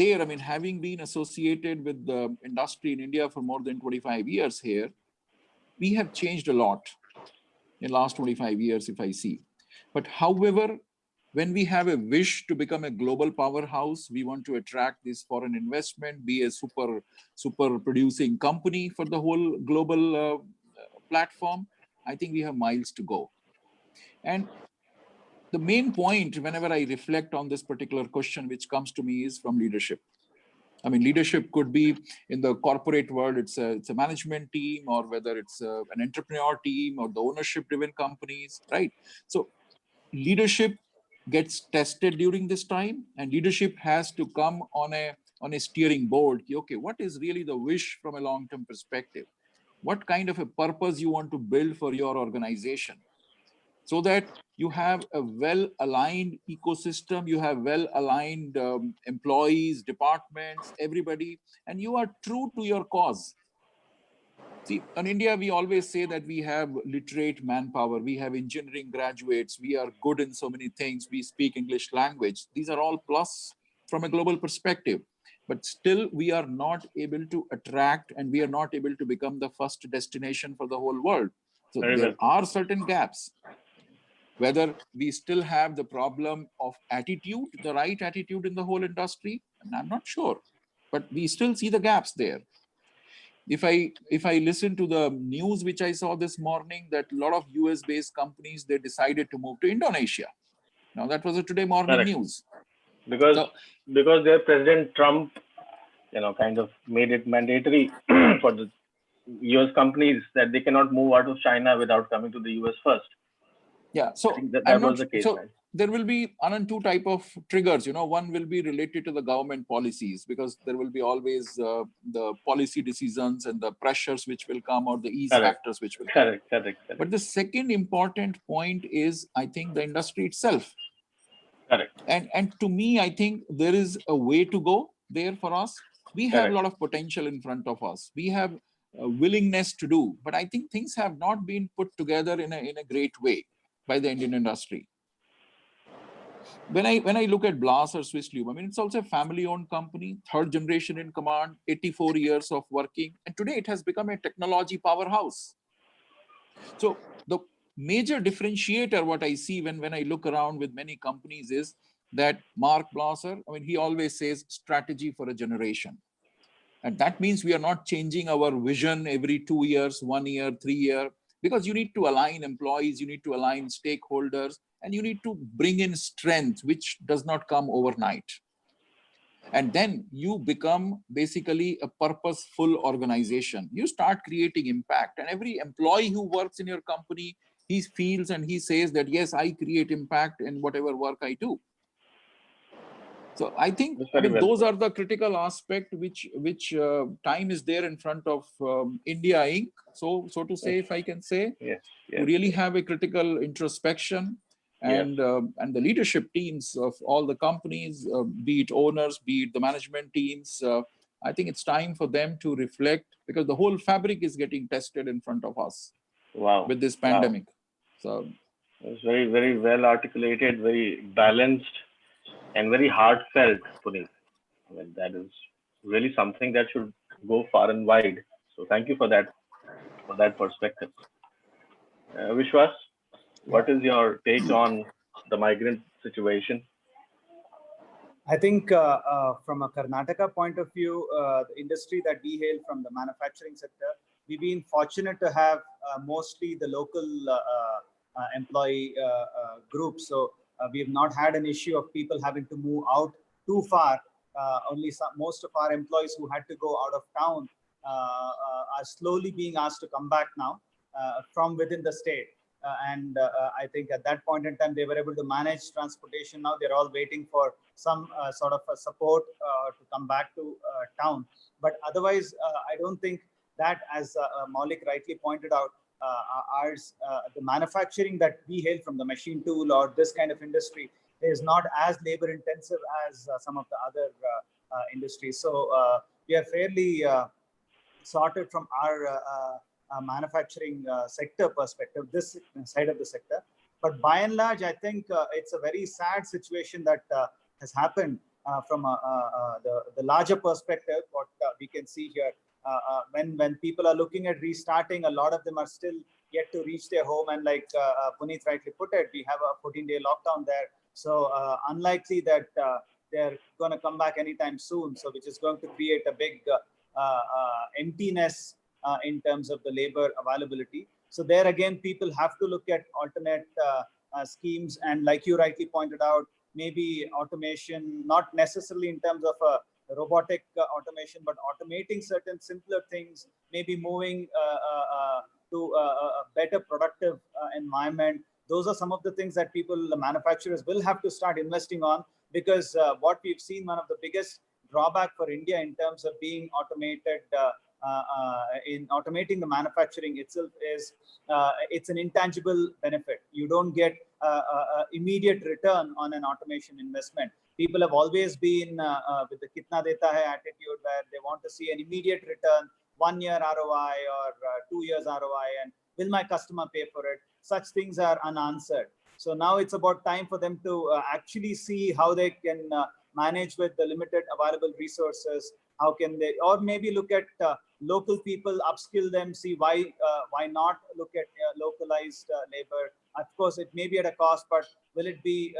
there, I mean, having been associated with the industry in India for more than 25 years here, we have changed a lot in the last 25 years, if I see. But however, when we have a wish to become a global powerhouse, we want to attract this foreign investment, be a super producing company for the whole global platform, I think we have miles to go. And the main point, whenever I reflect on this particular question, which comes to me, is from leadership. I mean, leadership could be in the corporate world, it's a management team, or whether it's an entrepreneur team or the ownership-driven companies, right? So leadership gets tested during this time, and leadership has to come on a steering board. Okay, what is really the wish from a long-term perspective? What kind of a purpose you want to build for your organization, so that you have a well-aligned ecosystem, you have well-aligned employees, departments, everybody, and you are true to your cause. See, in India, we always say that we have literate manpower, we have engineering graduates, we are good in so many things, we speak English language. These are all plus from a global perspective. But still, we are not able to attract, and we are not able to become the first destination for the whole world. So there are certain gaps. Whether we still have the problem of attitude, the right attitude in the whole industry, and I'm not sure, but we still see the gaps there. If I listen to the news which I saw this morning, that a lot of US-based companies, they decided to move to Indonesia. Now that was a today morning news. Because their President Trump, kind of made it mandatory for the US companies that they cannot move out of China without coming to the US first. Yeah, so that was the case. So right? there will be two type of triggers. One will be related to the government policies, because there will be always the policy decisions and the pressures which will come, or the ease factors which will come. Correct. But the second important point is, I think, the industry itself. Correct. And to me, I think there is a way to go there for us. We have a lot of potential in front of us. We have a willingness to do, but I think things have not been put together in a great way by the Indian industry. When I look at Blaser Swisslube, I mean, it's also a family-owned company, third generation in command, 84 years of working, and today it has become a technology powerhouse. So the major differentiator, what I see when I look around with many companies, is that Mark Blaser, I mean, he always says strategy for a generation. And that means we are not changing our vision every 2 years, 1 year, 3 years, because you need to align employees, you need to align stakeholders, and you need to bring in strength, which does not come overnight. And then you become basically a purposeful organization. You start creating impact, and every employee who works in your company, he feels and he says that, yes, I create impact in whatever work I do. So I think those are the critical aspect which time is there in front of India Inc. So to say, if I can say, to really have a critical introspection, and the leadership teams of all the companies, be it owners, be it the management teams, I think it's time for them to reflect, because the whole fabric is getting tested in front of us with this pandemic. So it's very, very well articulated, very balanced, and very heartfelt, Punit. I mean, that is really something that should go far and wide. So thank you for that perspective. Vishwas, what is your take on the migrant situation? I think from a Karnataka point of view, the industry that we hail from, the manufacturing sector, we've been fortunate to have mostly the local employee group. So we have not had an issue of people having to move out too far. Only most of our employees who had to go out of town are slowly being asked to come back now from within the state. I think at that point in time, they were able to manage transportation. Now they're all waiting for some sort of a support to come back to town. But otherwise, I don't think that, as Maulik rightly pointed out, the manufacturing that we hail from, the machine tool or this kind of industry, is not as labor intensive as some of the other industries. So we are fairly sorted from our manufacturing sector perspective, this side of the sector. But by and large, I think it's a very sad situation that has happened from the larger perspective. What we can see here, when people are looking at restarting, a lot of them are still yet to reach their home. And like Punit rightly put it, we have a 14-day lockdown there. So unlikely that they're going to come back anytime soon. So which is going to create a big emptiness in terms of the labor availability. So there again, people have to look at alternate schemes. And like you rightly pointed out, maybe automation, not necessarily in terms of robotic automation, but automating certain simpler things, maybe moving to a better productive environment. Those are some of the things that the manufacturers will have to start investing on, because what we've seen, one of the biggest drawback for India in terms of being automated, in automating the manufacturing itself, is it's an intangible benefit. You don't get immediate return on an automation investment. People have always been with the kitna deta hai attitude, where they want to see an immediate return, 1 year ROI or 2 years ROI, and will my customer pay for it? Such things are unanswered. So now it's about time for them to actually see how they can manage with the limited available resources. How can they, or maybe look at local people, upskill them, see why not look at localized labor. Of course, it may be at a cost, but will it be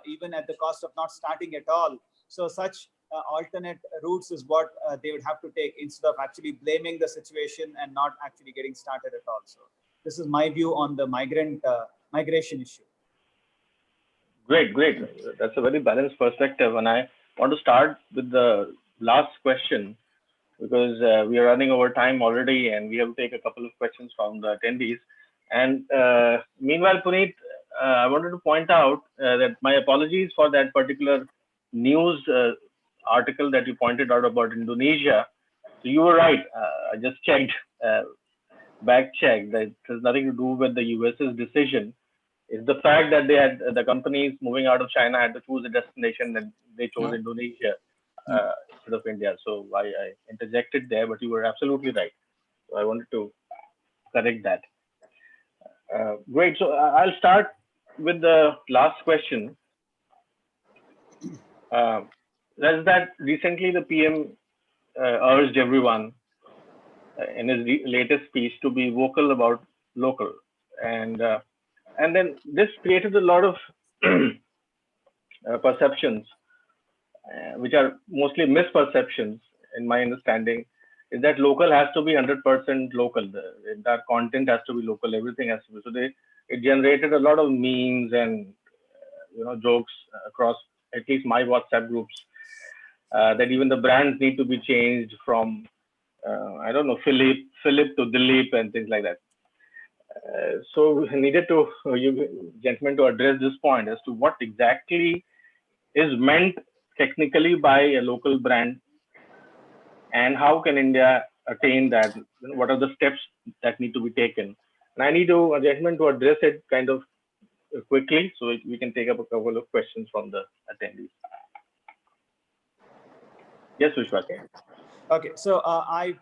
even at the cost of not starting at all? So such alternate routes is what they would have to take, instead of actually blaming the situation and not actually getting started at all. So this is my view on the migration issue. Great. That's a very balanced perspective. And I want to start with the last question, because we are running over time already, and we have to take a couple of questions from the attendees. And meanwhile, Punit, I wanted to point out that my apologies for that particular news article that you pointed out about Indonesia. So you were right. I just checked, back checked, that it has nothing to do with the US's decision. It's the fact that they had the companies moving out of China had to choose a destination, and they chose Indonesia instead of India. So I interjected there, but you were absolutely right. So I wanted to correct that. Great. So I'll start with the last question. That's that recently the PM urged everyone in his latest speech to be vocal about local, and then this created a lot of perceptions, which are mostly misperceptions in my understanding, is that local has to be 100% local. The entire content has to be local. Everything has to be. So it generated a lot of memes and jokes across at least my WhatsApp groups, that even the brands need to be changed from I don't know, Philip to Dilip and things like that. So we needed to, you gentlemen, to address this point as to what exactly is meant technically by a local brand, and how can India attain that? What are the steps that need to be taken? And I need to, gentlemen, to address it kind of quickly, so we can take up a couple of questions from the attendees. Yes, Vishwas. Okay, so I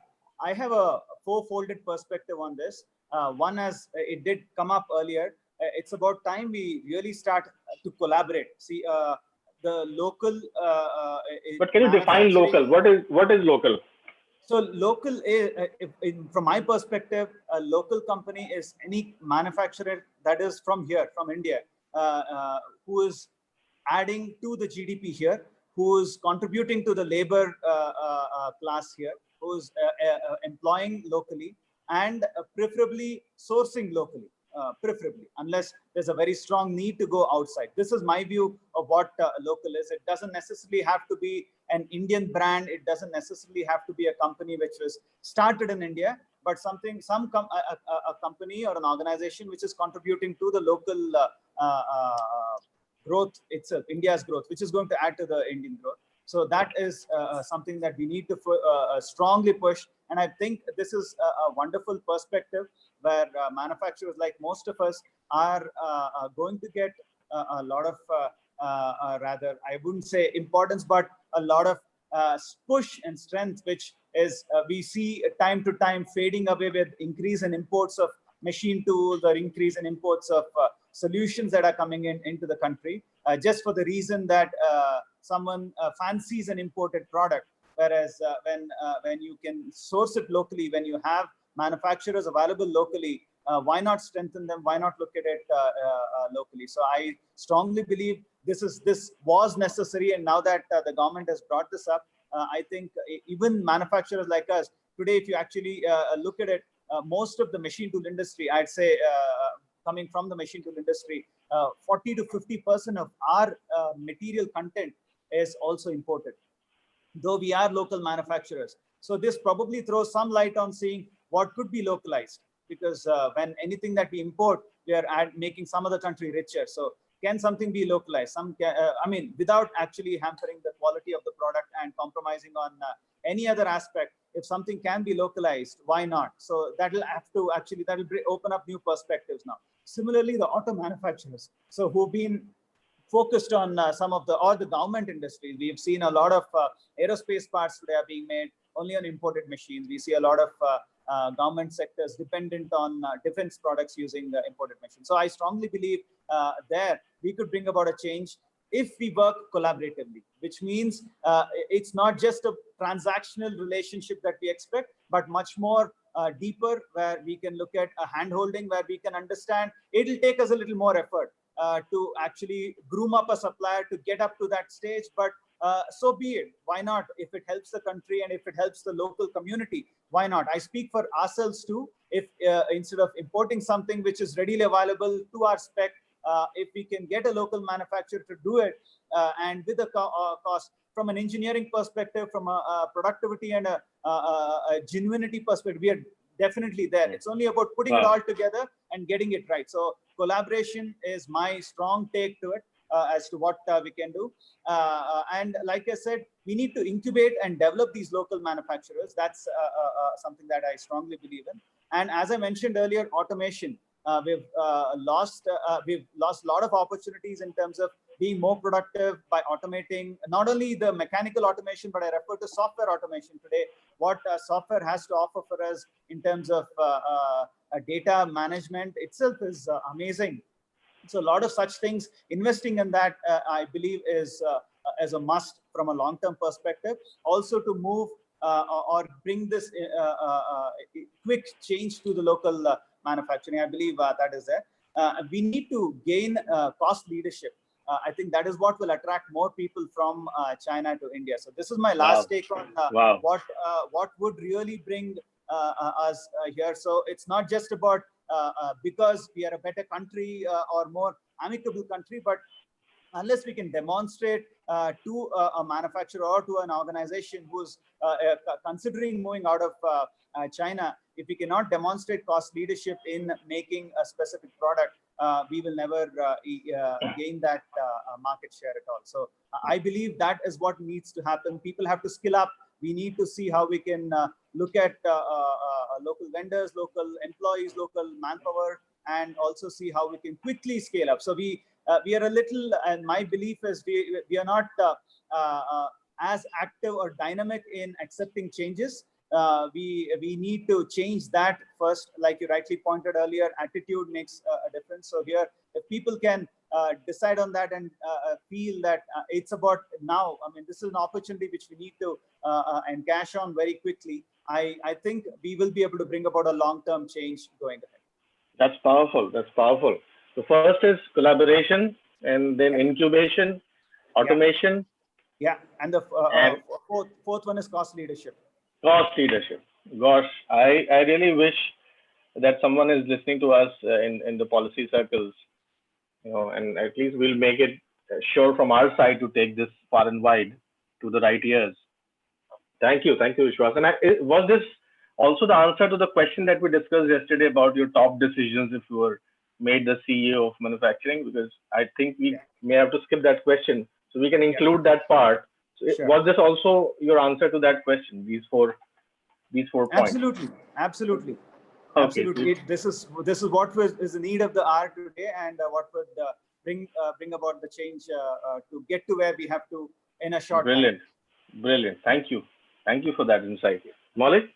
have a four-folded perspective on this. One, as it did come up earlier, it's about time we really start to collaborate. See, the local. But can you define local? What is local? So local is, from my perspective, a local company is any manufacturer that is from here, from India, who is adding to the GDP here, who is contributing to the labor class here, who is employing locally, and preferably sourcing locally. preferably, unless there's a very strong need to go outside. This is my view of what local is. It doesn't necessarily have to be an Indian brand. It doesn't necessarily have to be a company which was started in India, but a company or an organization which is contributing to the local growth itself, India's growth, which is going to add to the Indian growth. So that is something that we need to strongly push. And I think this is a wonderful perspective where manufacturers like most of us are going to get a lot of, rather, I wouldn't say importance, but a lot of push and strength, which is we see time to time fading away with increase in imports of machine tools or increase in imports of solutions that are coming into the country, just for the reason that someone fancies an imported product. Whereas when you can source it locally, when you have manufacturers available locally, why not strengthen them? Why not look at it locally? So I strongly believe this was necessary, and now that the government has brought this up, I think even manufacturers like us today, if you actually look at it, most of the machine tool industry, I'd say, coming from the machine tool industry, 40 to 50% of our material content is also imported, though we are local manufacturers. So this probably throws some light on seeing what could be localized, because when anything that we import, we are making some other country richer. So can something be localized? I mean, without actually hampering the quality of the product and compromising on any other aspect. If something can be localized, why not? So that'll open up new perspectives now. Similarly, the auto manufacturers, so who've been focused on some of the government industries. We've seen a lot of aerospace parts today are being made only on imported machines. We see a lot of government sectors dependent on defense products using imported machines. So I strongly believe there we could bring about a change if we work collaboratively, which means it's not just a transactional relationship that we expect, but much more deeper, where we can look at a hand-holding, where we can understand it'll take us a little more effort to actually groom up a supplier to get up to that stage, but so be it. Why not? If it helps the country and if it helps the local community, why not? I speak for ourselves too. If instead of importing something which is readily available to our spec, if we can get a local manufacturer to do it, and with a cost, from an engineering perspective, from a productivity and a genuinity perspective, we are definitely there. It's only about putting it all together and getting it right. So collaboration is my strong take to it as to what we can do. And like I said, we need to incubate and develop these local manufacturers. That's something that I strongly believe in. And as I mentioned earlier, automation. We've lost a lot of opportunities in terms of being more productive by automating not only the mechanical automation, but I refer to software automation today. What software has to offer for us in terms of data management itself is amazing. So a lot of such things, investing in that, I believe is as a must from a long-term perspective. Also to move or bring this quick change to the local manufacturing. I believe that is there. We need to gain cost leadership. I think that is what will attract more people from China to India. So this is my last take on what would really bring us here. So it's not just about because we are a better country or more amicable country, but unless we can demonstrate to a manufacturer or to an organization who's considering moving out of China, if we cannot demonstrate cost leadership in making a specific product, we will never gain that market share at all. So I believe that is what needs to happen. People have to skill up. We need to see how we can look at local vendors, local employees, local manpower, and also see how we can quickly scale up. So we are a little, and my belief is we are not as active or dynamic in accepting changes. We need to change that first. Like you rightly pointed earlier, attitude makes a difference. So here, if people can decide on that and feel that it's about now, I mean, this is an opportunity which we need to encash on very quickly. I think we will be able to bring about a long-term change going ahead. That's powerful. That's powerful. So first is collaboration, and then incubation, automation. Yeah, and the fourth one is cost leadership. Cost leadership. Gosh, I really wish that someone is listening to us in the policy circles, and at least we'll make it sure from our side to take this far and wide to the right ears. Thank you, Vishwas. And was this also the answer to the question that we discussed yesterday about your top decisions if you were made the CEO of manufacturing? Because I think we may have to skip that question, so we can include that part. So Sure. Was this also your answer to that question? These four points. Absolutely. Okay. Absolutely. This is what is the need of the hour today, and what would bring about the change to get to where we have to in a short time. Brilliant. Thank you for that insight. Maulik?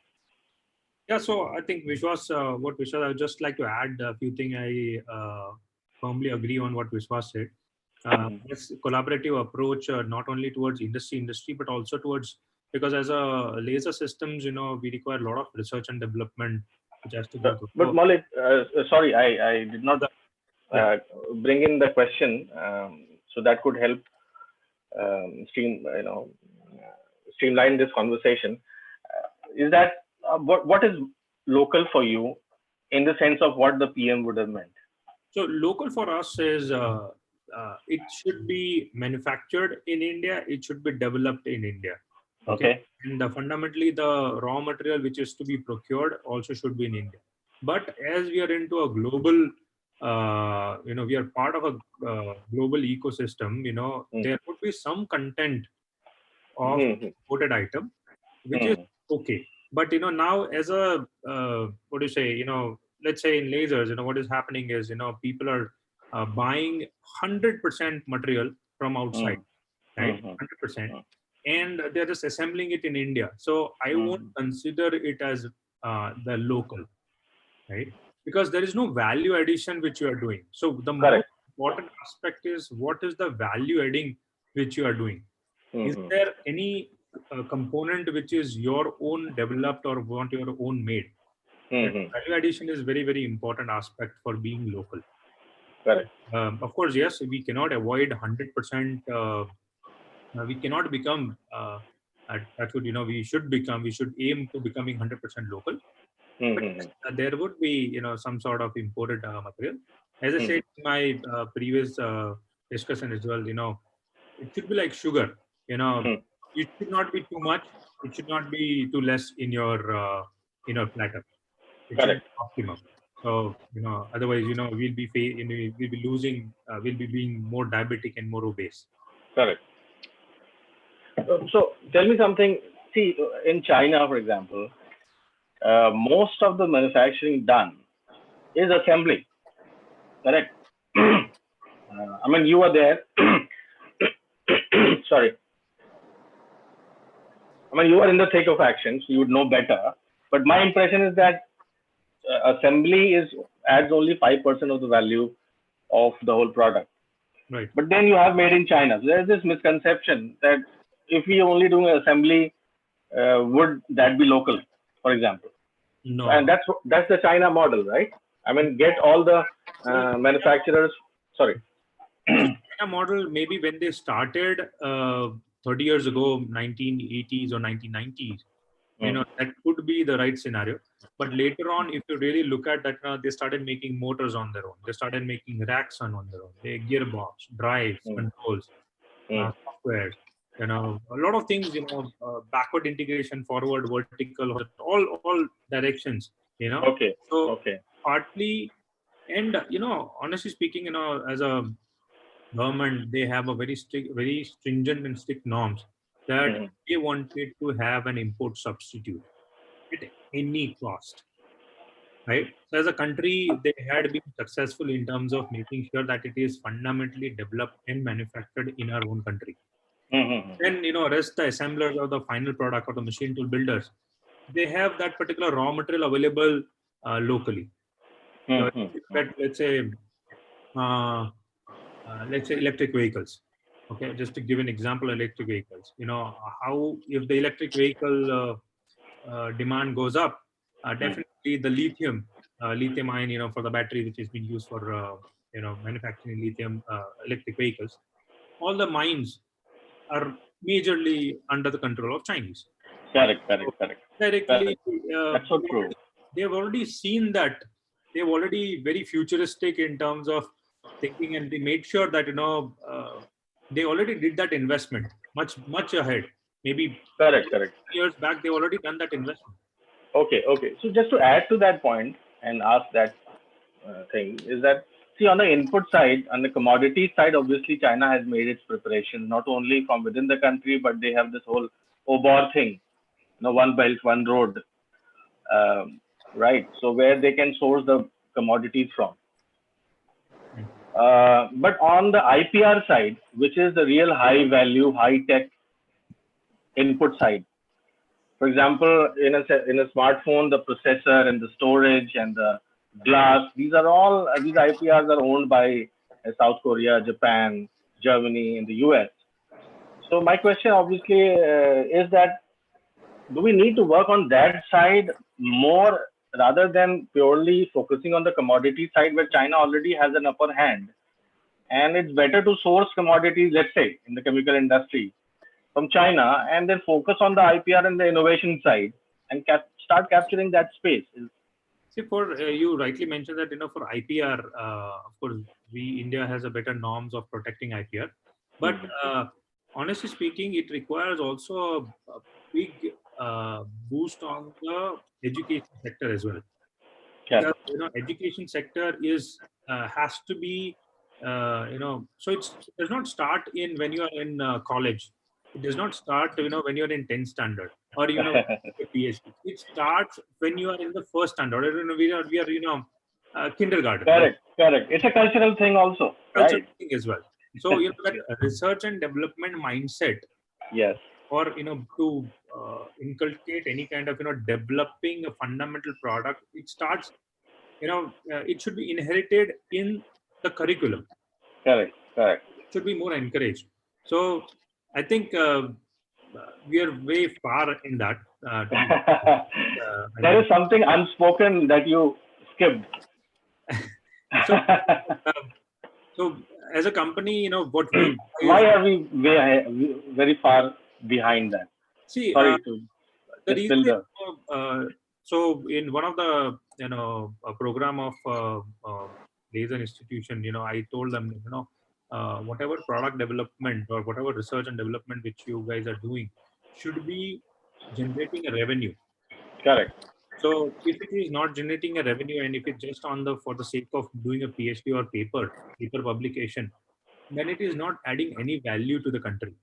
Yeah, so I think Vishwas, what Vishwas, I would just like to add a few things. I firmly agree on what Vishwas said. This collaborative approach, not only towards industry, but also towards, because as a laser systems, we require a lot of research and development, which has to go through. But Maulik, sorry, I did not bring in the question, so that could help streamline this conversation. Is that what is local for you in the sense of what the PM would have meant? So local for us is it should be manufactured in India. It should be developed in India. Okay. And fundamentally, the raw material which is to be procured also should be in India. But as we are into a global, we are part of a global ecosystem. There would be some content of imported item, which is okay. But now as a let's say in lasers, what is happening is people are buying 100% material from outside, right? 100%, and they're just assembling it in India. So I won't consider it as the local, right? Because there is no value addition which you are doing. So the most important aspect is what is the value adding which you are doing. Is there any component which is your own developed or want your own made? Value addition is very, very important aspect for being local. Correct. Of course, yes, we cannot avoid 100%. We cannot become. We should aim to becoming 100% local. But there would be, some sort of imported material. As I said in my previous discussion as well, it should be like sugar. It should not be too much. It should not be too less in your platter. It should be optimum. So otherwise, we'll be losing. We'll be being more diabetic and more obese. Correct. So tell me something. See, in China, for example, most of the manufacturing done is assembly. Correct. I mean, you were there. Sorry. I mean, you are in the thick of action, so you would know better. But my impression is that assembly adds only 5% of the value of the whole product. Right. But then you have made in China. So there's this misconception that if we only do assembly, would that be local, for example? No. And that's the China model, right? I mean, get all the manufacturers. Sorry. China model, maybe when they started 30 years ago, 1980s or 1990s, that could be the right scenario. But later on, if you really look at that, they started making motors on their own. They started making racks on their own. They gearbox, drives, controls, software. A lot of things. Backward integration, forward, vertical, all directions. Okay. So okay. Partly, and honestly speaking, as a government, they have a very stringent and strict norms that they wanted to have an import substitute at any cost, right? So as a country, they had been successful in terms of making sure that it is fundamentally developed and manufactured in our own country. Then rest the assemblers or the final product or the machine tool builders, they have that particular raw material available locally. So let's say electric vehicles. Okay, just to give an example, electric vehicles. How if the electric vehicle demand goes up, definitely the lithium ion, for the battery which is being used for manufacturing lithium electric vehicles, all the mines are majorly under the control of Chinese. Correct. Directly, That's so true. they've already seen that. They've already very futuristic in terms of thinking, and they made sure that they already did that investment much ahead. Maybe Correct. years back, they already done that investment. Okay. So just to add to that point and ask that thing is that, see, on the input side, on the commodity side, obviously China has made its preparations not only from within the country, but they have this whole OBOR thing, one belt, one road, right? So where they can source the commodities from. But on the IPR side, which is the real high value, high tech input side, for example, in a smartphone, the processor and the storage and the glass, these IPRs are owned by South Korea, Japan, Germany, and the US. So my question obviously is that, do we need to work on that side more rather than purely focusing on the commodity side, where China already has an upper hand? And it's better to source commodities, let's say, in the chemical industry from China, and then focus on the IPR and the innovation side and start capturing that space. See, you rightly mentioned that for IPR, of course, India has a better norms of protecting IPR, but honestly speaking, it requires also a big boost on the education sector as well. Yeah. Because, education sector has to be so it does not start when you are in college. It does not start when you are in 10th standard or PhD. It starts when you are in the first standard, or we are kindergarten. Correct. It's a cultural thing also. Cultural thing as well. So that research and development mindset. Yes. Or to inculcate any kind of developing a fundamental product, it starts it should be inherited in the curriculum. Correct. It should be more encouraged. So I think we are way far in that. There is something unspoken that you skipped. So as a company, what why are we very far behind that? See, sorry the reason so in one of the a program of Blaser institution, I told them whatever product development or whatever research and development which you guys are doing should be generating a revenue. Correct. So if it is not generating a revenue, and if it's just for the sake of doing a PhD or paper publication, then it is not adding any value to the country.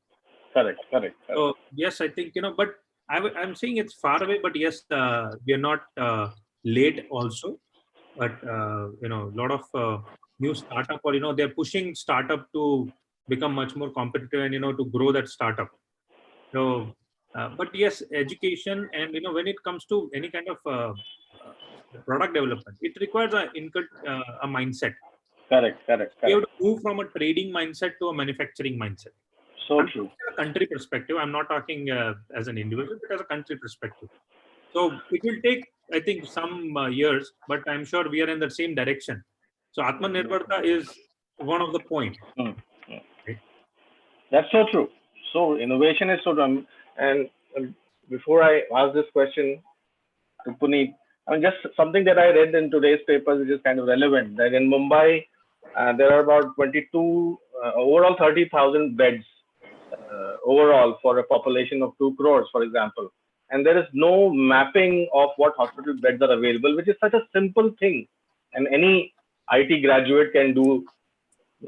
Correct. So yes, I think but I'm saying it's far away, but yes, we are not late also. But a lot of new startup, or they're pushing startup to become much more competitive and to grow that startup. So, but yes, education and when it comes to any kind of product development, it requires a mindset. Correct. You have to move from a trading mindset to a manufacturing mindset. So true. A country perspective, I'm not talking as an individual, but as a country perspective. So it will take, I think, some years, but I'm sure we are in the same direction. So Atmanirbharta is one of the points. Right? That's so true. So innovation is so dumb. And before I ask this question to Punit, just something that I read in today's papers, which is kind of relevant, that in Mumbai, there are about 22, overall 30,000 beds overall for a population of 2 crores, for example. And there is no mapping of what hospital beds are available, which is such a simple thing. And any IT graduate can do,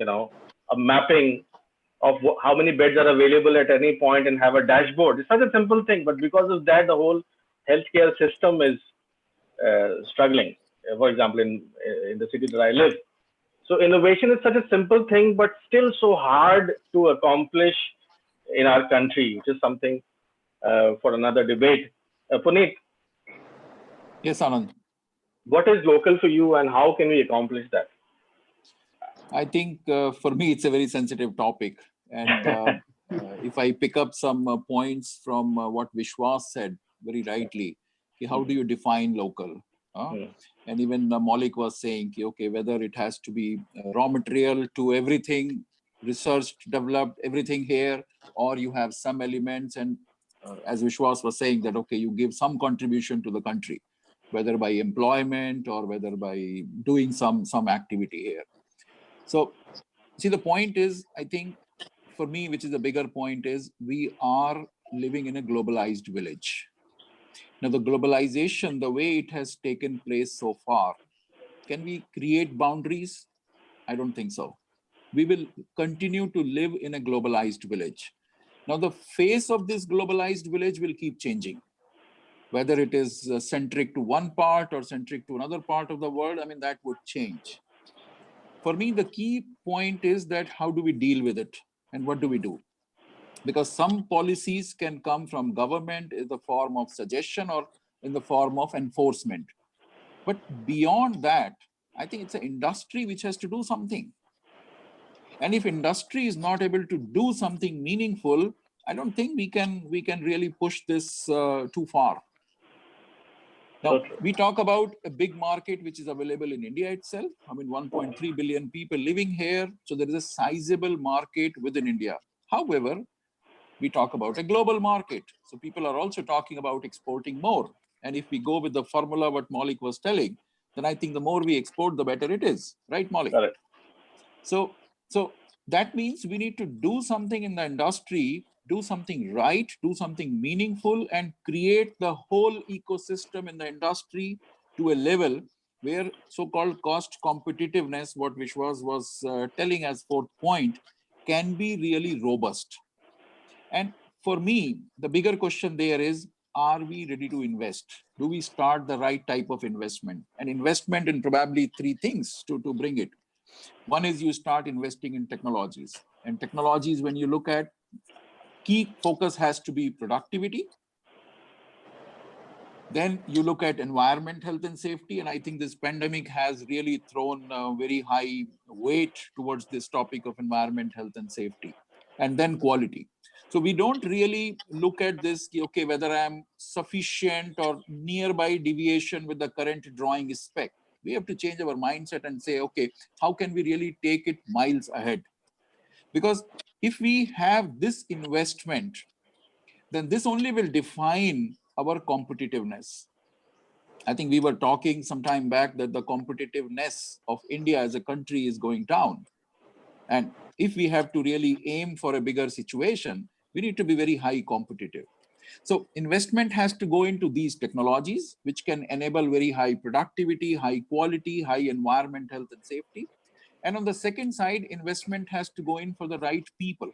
a mapping of how many beds are available at any point and have a dashboard. It's such a simple thing, but because of that, the whole healthcare system is struggling. For example, in the city that I live. So innovation is such a simple thing, but still so hard to accomplish in our country, which is something for another debate. Punit. Yes, Anand. What is local for you, and how can we accomplish that? I think for me, it's a very sensitive topic. And if I pick up some points from what Vishwas said very rightly, how do you define local? And even Maulik was saying, okay, whether it has to be raw material to everything, researched, developed, everything here, or you have some elements, and as Vishwas was saying that, okay, you give some contribution to the country. whether by employment or whether by doing some activity here. So see, the point is, I think for me, which is a bigger point, is we are living in a globalized village. Now, the globalization, the way it has taken place so far, can we create boundaries? I don't think so. We will continue to live in a globalized village. Now, the face of this globalized village will keep changing. Whether it is centric to one part or centric to another part of the world, I mean, that would change. For me, the key point is that how do we deal with it and what do we do? Because some policies can come from government in the form of suggestion or in the form of enforcement. But beyond that, I think it's an industry which has to do something. And if industry is not able to do something meaningful, I don't think we can really push this too far. Now, we talk about a big market which is available in India itself. I mean, 1.3 billion people living here. So there is a sizable market within India. However, we talk about a global market. So people are also talking about exporting more. And if we go with the formula what Maulik was telling, then I think the more we export, the better it is. Right, Maulik? Correct. So that means we need to do something in the industry, do something right, do something meaningful, and create the whole ecosystem in the industry to a level where so-called cost competitiveness, what Vishwas was telling as fourth point, can be really robust. And for me, the bigger question there is, are we ready to invest? Do we start the right type of investment? And investment in probably three things to bring it. One is you start investing in technologies. And technologies, when you look at, key focus has to be productivity. Then you look at environment, health and safety. And I think this pandemic has really thrown a very high weight towards this topic of environment, health and safety. And then quality. So we don't really look at this, okay, whether I'm sufficient or nearby deviation with the current drawing spec. We have to change our mindset and say, okay, how can we really take it miles ahead? Because if we have this investment, then this only will define our competitiveness. I think we were talking some time back that the competitiveness of India as a country is going down. And if we have to really aim for a bigger situation, we need to be very high competitive. So investment has to go into these technologies, which can enable very high productivity, high quality, high environment, health and safety. And on the second side, investment has to go in for the right people.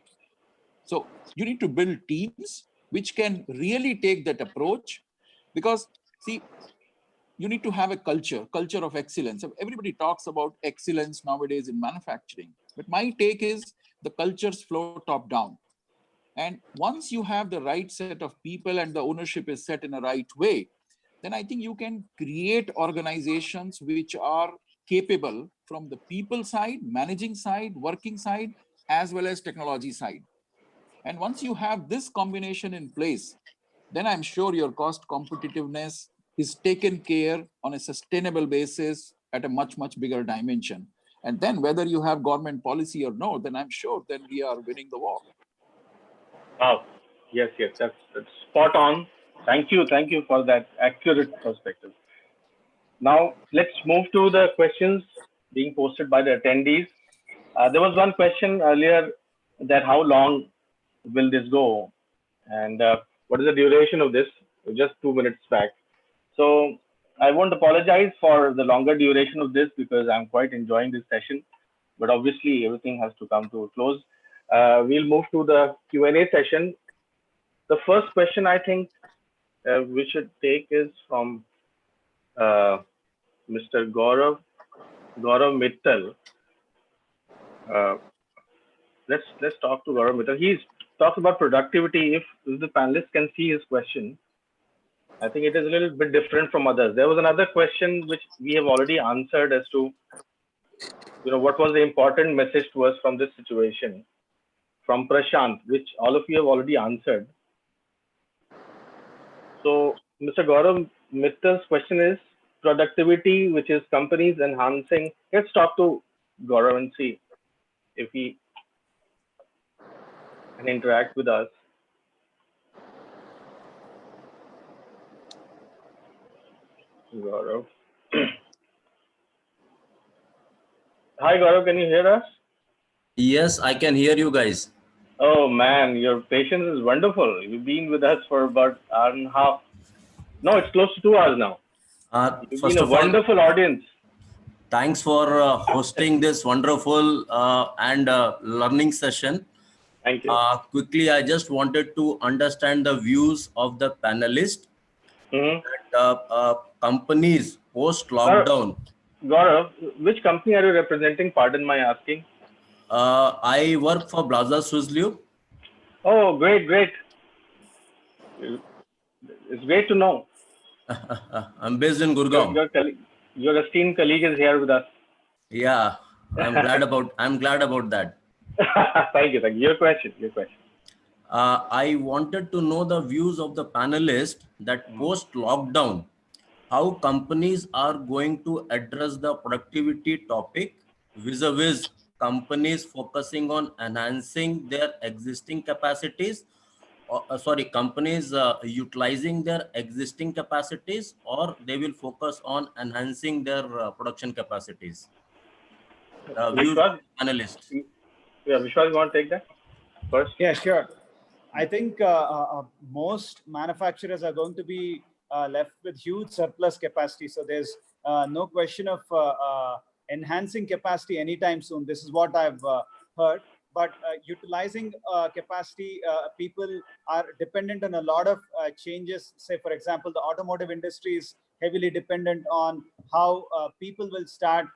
So you need to build teams which can really take that approach, because see, you need to have a culture of excellence. Everybody talks about excellence nowadays in manufacturing, but my take is the cultures flow top down. And once you have the right set of people and the ownership is set in a right way, then I think you can create organizations which are capable from the people side, managing side, working side, as well as technology side. And once you have this combination in place, then I'm sure your cost competitiveness is taken care on a sustainable basis at a much, much bigger dimension. And then whether you have government policy or no, then I'm sure then we are winning the war. Wow. Yes, that's spot on. Thank you for that accurate perspective. Now, let's move to the questions being posted by the attendees. There was one question earlier that how long will this go? And what is the duration of this? Just 2 minutes back. So I won't apologize for the longer duration of this because I'm quite enjoying this session. But obviously, everything has to come to a close. We'll move to the Q&A session. The first question I think we should take is from Mr. Gaurav Mittal. Let's talk to Gaurav Mittal. He's talks about productivity. If the panelists can see his question, I think it is a little bit different from others. There was another question which we have already answered as to, what was the important message to us from this situation from Prashant, which all of you have already answered. So Mr. Gaurav Mittal's question is productivity, which is companies enhancing. Let's talk to Gaurav and see if he can interact with us. Gaurav. Hi, Gaurav. Can you hear us? Yes, I can hear you guys. Oh man, your patience is wonderful. You've been with us for about an hour and a half. No, it's close to 2 hours now. You've been First a of all, wonderful audience. thanks for hosting this wonderful and learning session. Thank you. Quickly, I just wanted to understand the views of the panelists. Mm-hmm. Companies Gaurav, post-lockdown. Gaurav, which company are you representing? Pardon my asking. I work for Blaser Swisslube. Oh, great, great. It's great to know. I'm based in Your, Gurgaon. your, colleague, your esteemed colleague is here with us. Yeah, I'm glad about that. Thank you. Thank you. Your question. I wanted to know the views of the panelists that post-lockdown, how companies are going to address the productivity topic vis-a-vis companies focusing on enhancing their existing capacities, or, companies utilizing their existing capacities, or they will focus on enhancing their production capacities. Views of Vishwas, the panelists. yeah, Vishwas, you want to take that first? Yeah, sure. I think most manufacturers are going to be left with huge surplus capacity. So there's no question of enhancing capacity anytime soon. This is what I've heard. But utilizing capacity, people are dependent on a lot of changes. Say, for example, the automotive industry is heavily dependent on how people will start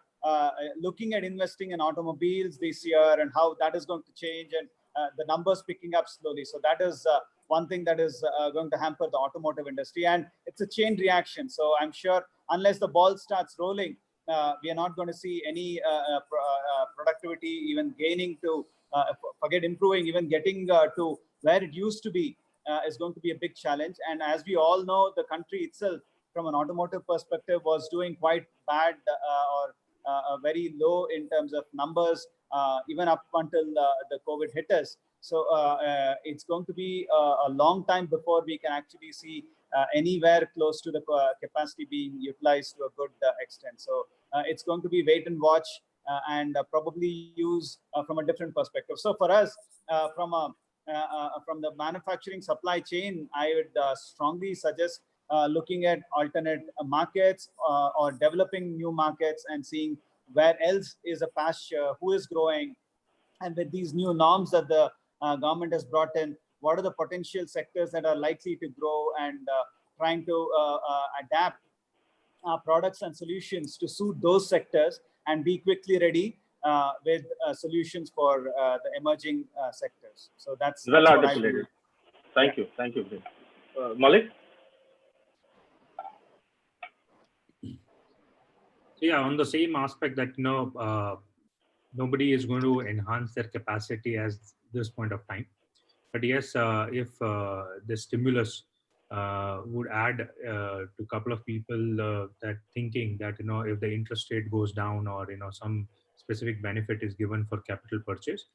looking at investing in automobiles this year and how that is going to change, and the numbers picking up slowly. So that is one thing that is going to hamper the automotive industry, and it's a chain reaction. So I'm sure unless the ball starts rolling, we are not going to see any productivity even gaining to forget improving, even getting to where it used to be is going to be a big challenge. And as we all know, the country itself from an automotive perspective was doing quite bad or very low in terms of numbers, even up until the COVID hit us. So it's going to be a long time before we can actually see anywhere close to the capacity being utilized to a good extent. So it's going to be wait and watch and probably use from a different perspective. So for us, from the manufacturing supply chain, I would strongly suggest looking at alternate markets or developing new markets and seeing where else is a pasture, who is growing, and with these new norms that the government has brought in, what are the potential sectors that are likely to grow, and trying to adapt products and solutions to suit those sectors and be quickly ready with solutions for the emerging sectors. So that's Well what I articulated. do. Thank you. Maulik? Yeah, on the same aspect that nobody is going to enhance their capacity at this point of time. But yes, if the stimulus would add to a couple of people that thinking that if the interest rate goes down, or some specific benefit is given for capital purchase,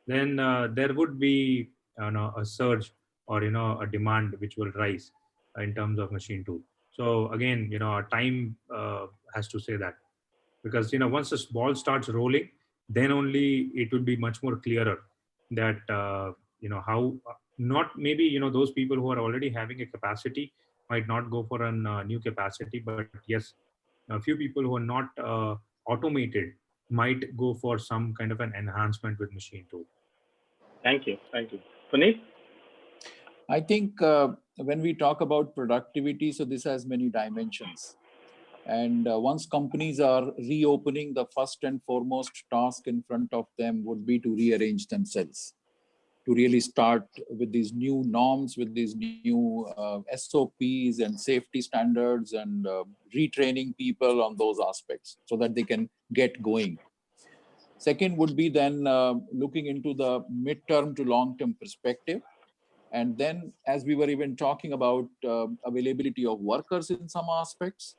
then there would be a surge or a demand which will rise in terms of machine tool. So again, time has to say that, because once this ball starts rolling, then only it will be much more clearer that how not maybe those people who are already having a capacity might not go for a new capacity, but yes, a few people who are not automated might go for some kind of an enhancement with machine tool. Thank you. Punit? I think when we talk about productivity, so this has many dimensions. And once companies are reopening, the first and foremost task in front of them would be to rearrange themselves, to really start with these new norms, with these new SOPs and safety standards, and retraining people on those aspects so that they can get going. Second would be then looking into the midterm to long-term perspective. And then, as we were even talking about availability of workers in some aspects,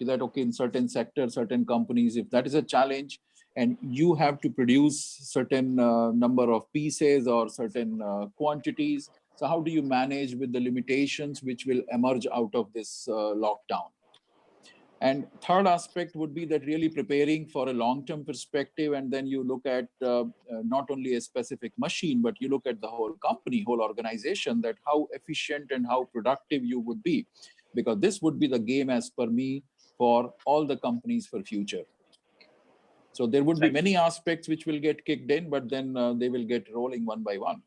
that okay, in certain sectors, certain companies, if that is a challenge and you have to produce certain number of pieces or certain quantities, so how do you manage with the limitations which will emerge out of this lockdown? And third aspect would be that really preparing for a long-term perspective, and then you look at not only a specific machine, but you look at the whole company, whole organization, that how efficient and how productive you would be, because this would be the game, as per me, for all the companies for future. So there would be many aspects which will get kicked in, but then they will get rolling one by one.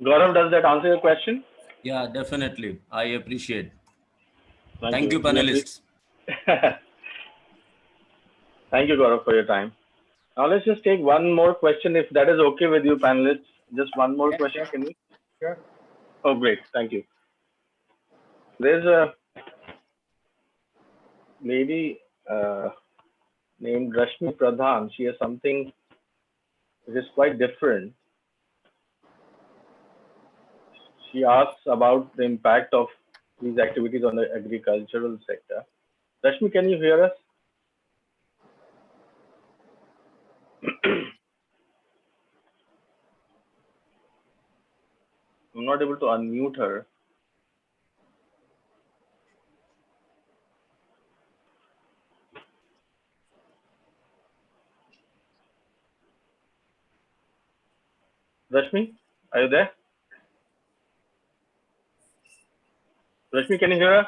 Gaurav, does that answer your question? Yeah, definitely. I appreciate. Thank You, panelists. Thank you, Gaurav, for your time. Now let's just take one more question, if that is okay with you, panelists. Just one more question, sure. can we? Sure. Oh, great. Thank you. There's a lady named Rashmi Pradhan. She has something which is quite different. She asks about the impact of these activities on the agricultural sector. Rashmi, can you hear us? I'm not able to unmute her. Rashmi, are you there? Rashmi, can you hear us?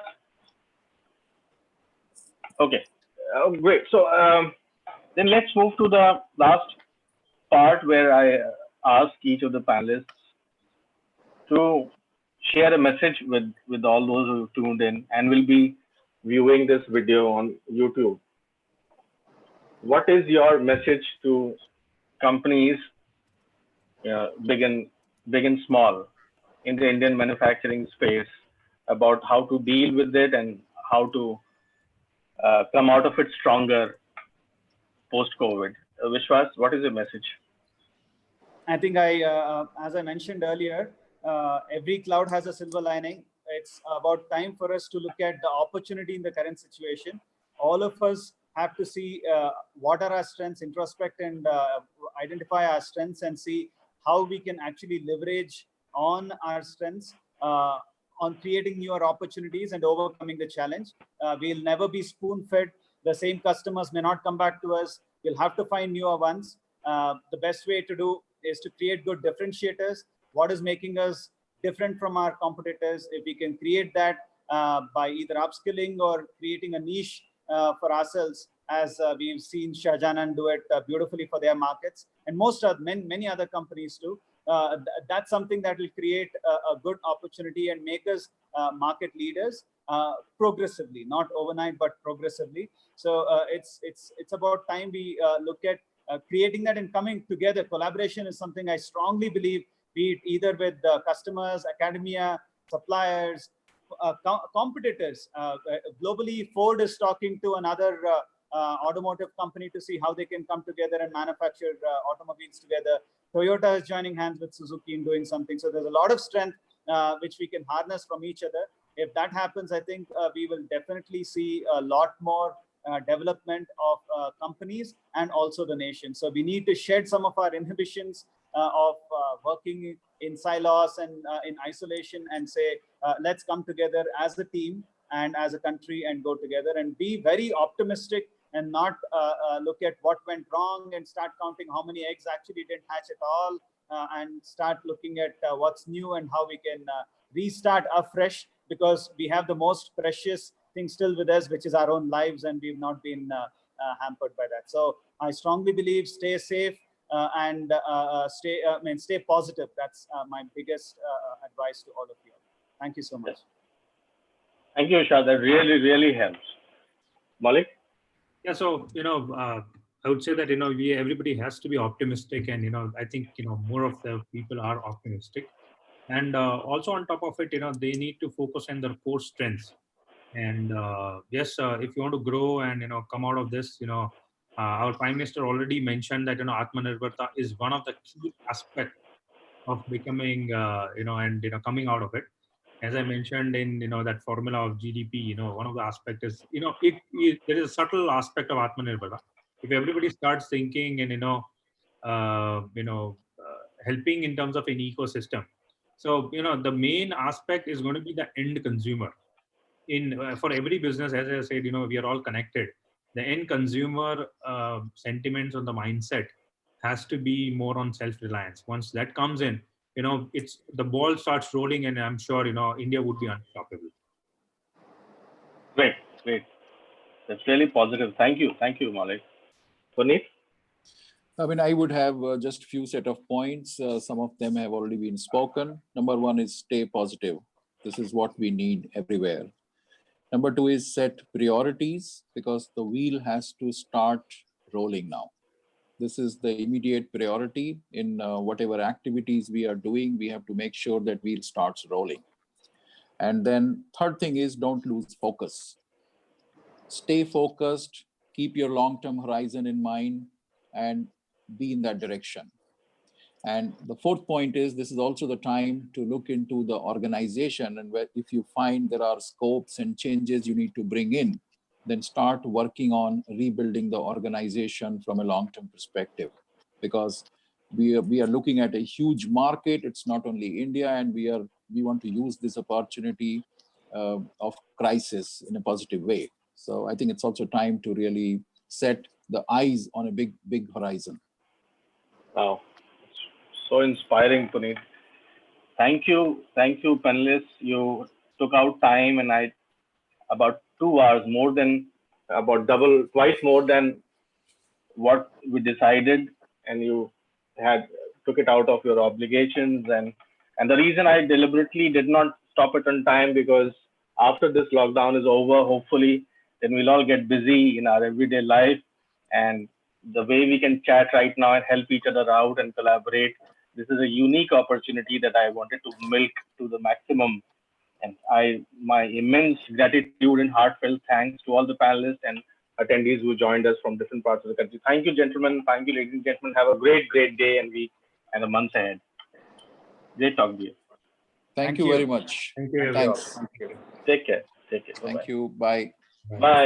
Okay, great. So then let's move to the last part where I ask each of the panelists to share a message with all those who tuned in and will be viewing this video on YouTube. What is your message to companies, big and small, in the Indian manufacturing space about how to deal with it and how to come out of it stronger post-COVID? Vishwas, what is your message? I think as I mentioned earlier, every cloud has a silver lining. It's about time for us to look at the opportunity in the current situation. All of us have to see what are our strengths, introspect and identify our strengths and see how we can actually leverage on our strengths on creating newer opportunities and overcoming the challenge. We'll never be spoon-fed. The same customers may not come back to us. We'll have to find newer ones. The best way to do is to create good differentiators. What is making us different from our competitors? If we can create that by either upskilling or creating a niche for ourselves, as we've seen Shahjahan do it beautifully for their markets, and many other companies too. That's something that will create a good opportunity and make us market leaders progressively, not overnight, but progressively. So it's about time we look at creating that and coming together. Collaboration is something I strongly believe, be it either with customers, academia, suppliers, competitors. Globally, Ford is talking to another automotive company to see how they can come together and manufacture automobiles together. Toyota is joining hands with Suzuki in doing something. So there's a lot of strength which we can harness from each other. If that happens, I think we will definitely see a lot more development of companies and also the nation. So we need to shed some of our inhibitions of working in silos and in isolation and say, let's come together as a team and as a country and go together and be very optimistic and not look at what went wrong and start counting how many eggs actually didn't hatch at all and start looking at what's new and how we can restart afresh, because we have the most precious thing still with us, which is our own lives, and we've not been hampered by that. So I strongly believe stay safe and stay positive. That's my biggest advice to all of you. Thank you so much. Thank you, Shah. That really, really helps. Maulik? Yeah, so I would say that everybody has to be optimistic, and I think more of the people are optimistic, and also on top of it, they need to focus on their core strengths. And yes, if you want to grow and come out of this, our Prime Minister already mentioned that Atmanirbharta is one of the key aspects of becoming and coming out of it. As I mentioned in that formula of GDP, one of the aspects is there is a subtle aspect of Atmanirbharta. If everybody starts thinking and helping in terms of an ecosystem, so the main aspect is going to be the end consumer. for every business, as I said, we are all connected. The end consumer sentiments on the mindset has to be more on self-reliance. Once that comes in, it's the ball starts rolling, and I'm sure India would be unstoppable. Great, great. That's really positive. Thank you, Maulik. Punit? I mean, I would have just few set of points. Some of them have already been spoken. Number one is stay positive. This is what we need everywhere. Number two is set priorities, because the wheel has to start rolling now. This is the immediate priority in whatever activities we are doing. We have to make sure that wheel starts rolling. And then third thing is don't lose focus. Stay focused, keep your long-term horizon in mind, and be in that direction. And the fourth point is this is also the time to look into the organization, and if you find there are scopes and changes you need to bring in, then start working on rebuilding the organization from a long-term perspective, because we are looking at a huge market. It's not only India, and we want to use this opportunity of crisis in a positive way. So I think it's also time to really set the eyes on a big horizon. Wow, so inspiring, Punit. Thank you, panelists. You took out time, and about 2 hours, more than about twice more than what we decided, and you took it out of your obligations. And the reason I deliberately did not stop it on time, because after this lockdown is over, hopefully, then we'll all get busy in our everyday life, and the way we can chat right now and help each other out and collaborate. This is a unique opportunity that I wanted to milk to the maximum. And my immense gratitude and heartfelt thanks to all the panelists and attendees who joined us from different parts of the country. Thank you, gentlemen. Thank you, ladies and gentlemen. Have a great day and week and a month ahead. Great talking to you. Thank you very much. Thank you. Thanks. Take care. Thank you. Bye. Bye.